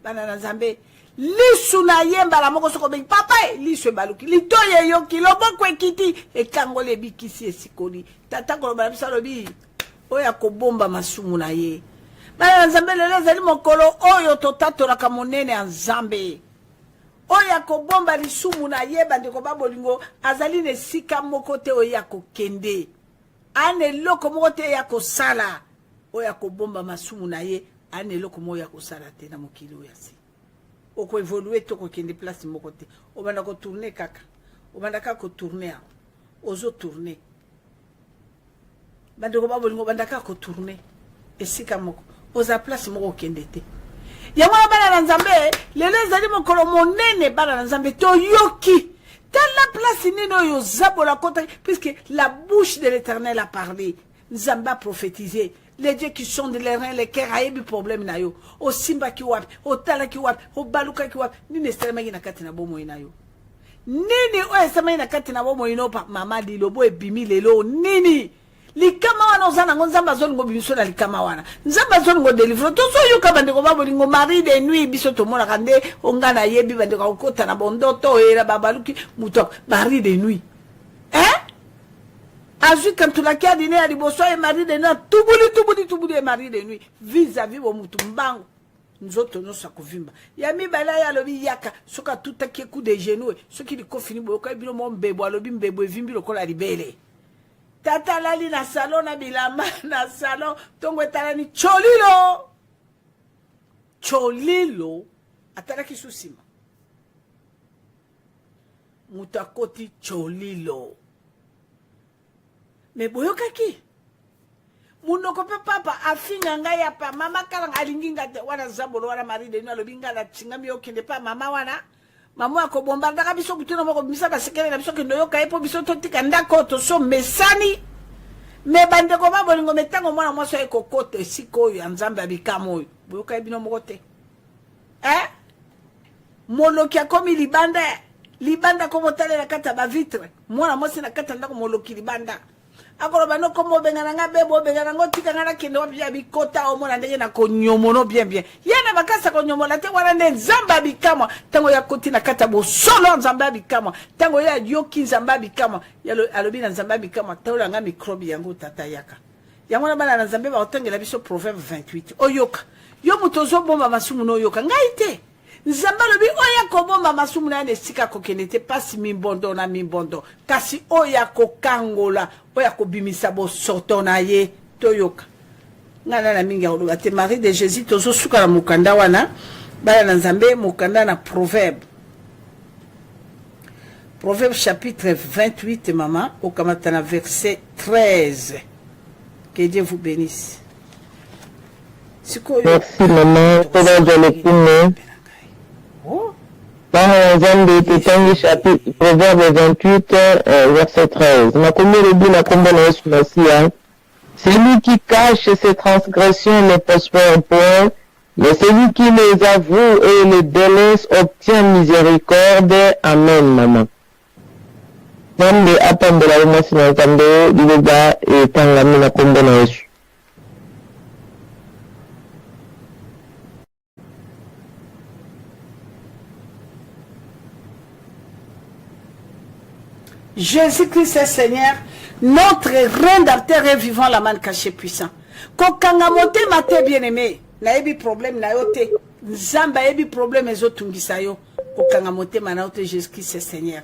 Bana na nzambe lisu na yemba la moko soko be papa lisu baluki. Litoye yoki loboko ekiti ekangole bikisi esikoli. Tata ko loba bisa lobi oya kobomba masumu na ye. bana nzambe lelo ezali mokolo oyo totatolaka monene ya nzambe oyo akobomba lisumu na ye bandeko babolingo azali na esika moko te oyo akokende ana eloko moko te ya kosala oyo akobomba masumu na ye ana eloko moko ya kosala te na mokili oyo asi okoevolue to kokende place moko te obanda kotourne kaka obanda kaka kotourne awa ozotourne bandeko babolingo obanda kaka kotourne esika moko oza place moko okende te yango na bana na nzambe lelo ezali mokolo monene bana na nzambe toyoki tala place nini oyo ozabola kota puisque la bouche de l'Éternel a parlé nzambe a prophétisé les dieux qui sont de les reins les cœurs ayebi problème na yo osimbaki wapi otalaki wapi obalukaki wapi nini esalemaki na kati na bomoi na yo nini oyo esalemaki na kati na bomoi no mama lilobo ebimi lelo nini likama wana oza nango nzambe azolingo biso na likama wana nzambe azolingo délivre tozoyoka bandeko babolingo mari de nuit biso tomonaka nde onga na yebi bandeko akokota na bondoto oyela babaluki muto mari de nuit azwi kantulaki adine ya liboso ye mari de nuit tubuli ye mari de nuit vis-à-vis bomutu mbango nzoto nyonso akovimba ya mibale ye alobi yaka soki atutaki eku de genou soki likofini boyoka bino mo mbebo alobi mbebo evimbi lokola libele tata lali na salon na bilamba na salon tongo etalani cholilo atalaki susima mutu akoti cholilo me boyokaki munoko pe papa afinga ngai ya pa mama kala alingi ngate wana zabolo wana mari de nuit alobi ngala tsingami okende pa mama wana mama akobombardaka biso kutuna moko bimisa basekele na biso kendo yoka epo biso totika ndako toso mesani me bandeko babolingo metango mwana mwasi ekokota esika oyo ya nzambe ya bikama oyo boyoka bino moko te moloki akomi libanda komotalela kati ya bavitre mwana mwasi na kati ya ndako moloki libanda akoloba no komo bengana nga bebo bengana ngo tika ngana kende wapi ya bikota omona ndenge na konyomono bien yana bakasa konyomola te wana nde nzamba bikama tango ya koti na kata bo solo nzamba bikama tango ya yoki nzamba bikama ya alobi na nzamba bikama taola nga microbe yango tata yaka yango na bana na nzambe ba otengela biso proverbe 28 oyoka yo mutozo bomba masumu no yoka ngai te nzamba lobi oya kobomba masumu na esika kokende te pasi mimbondo na mimbondo kasi oya kokangola oya kobimisa bosoto na ye toyoka ngana na mingi oloba te Marie de Jésus tozo suka na mukanda wana bana na nzambe mukanda na Proverbe chapitre 28 maman okamata na verset 13. Que Dieu vous bénisse. Merci maman, chapitre Proverbe 28, verset 13. Celui qui cache ses transgressions ne prospère point, mais celui qui les avoue et les délaisse obtient miséricorde. Amen, maman. Nambe apambela umasi na nzambe liloba etangami na kombo na Yesu. Jésus-Christ est Seigneur, notre reine d'artère et vivant la manne cachée puissant. Kokanga mote mate bien-aimé, na ebi problème na yote, nzamba ebi problème ezotungisa yo. Kokanga mote manaote Jésus-Christ est Seigneur.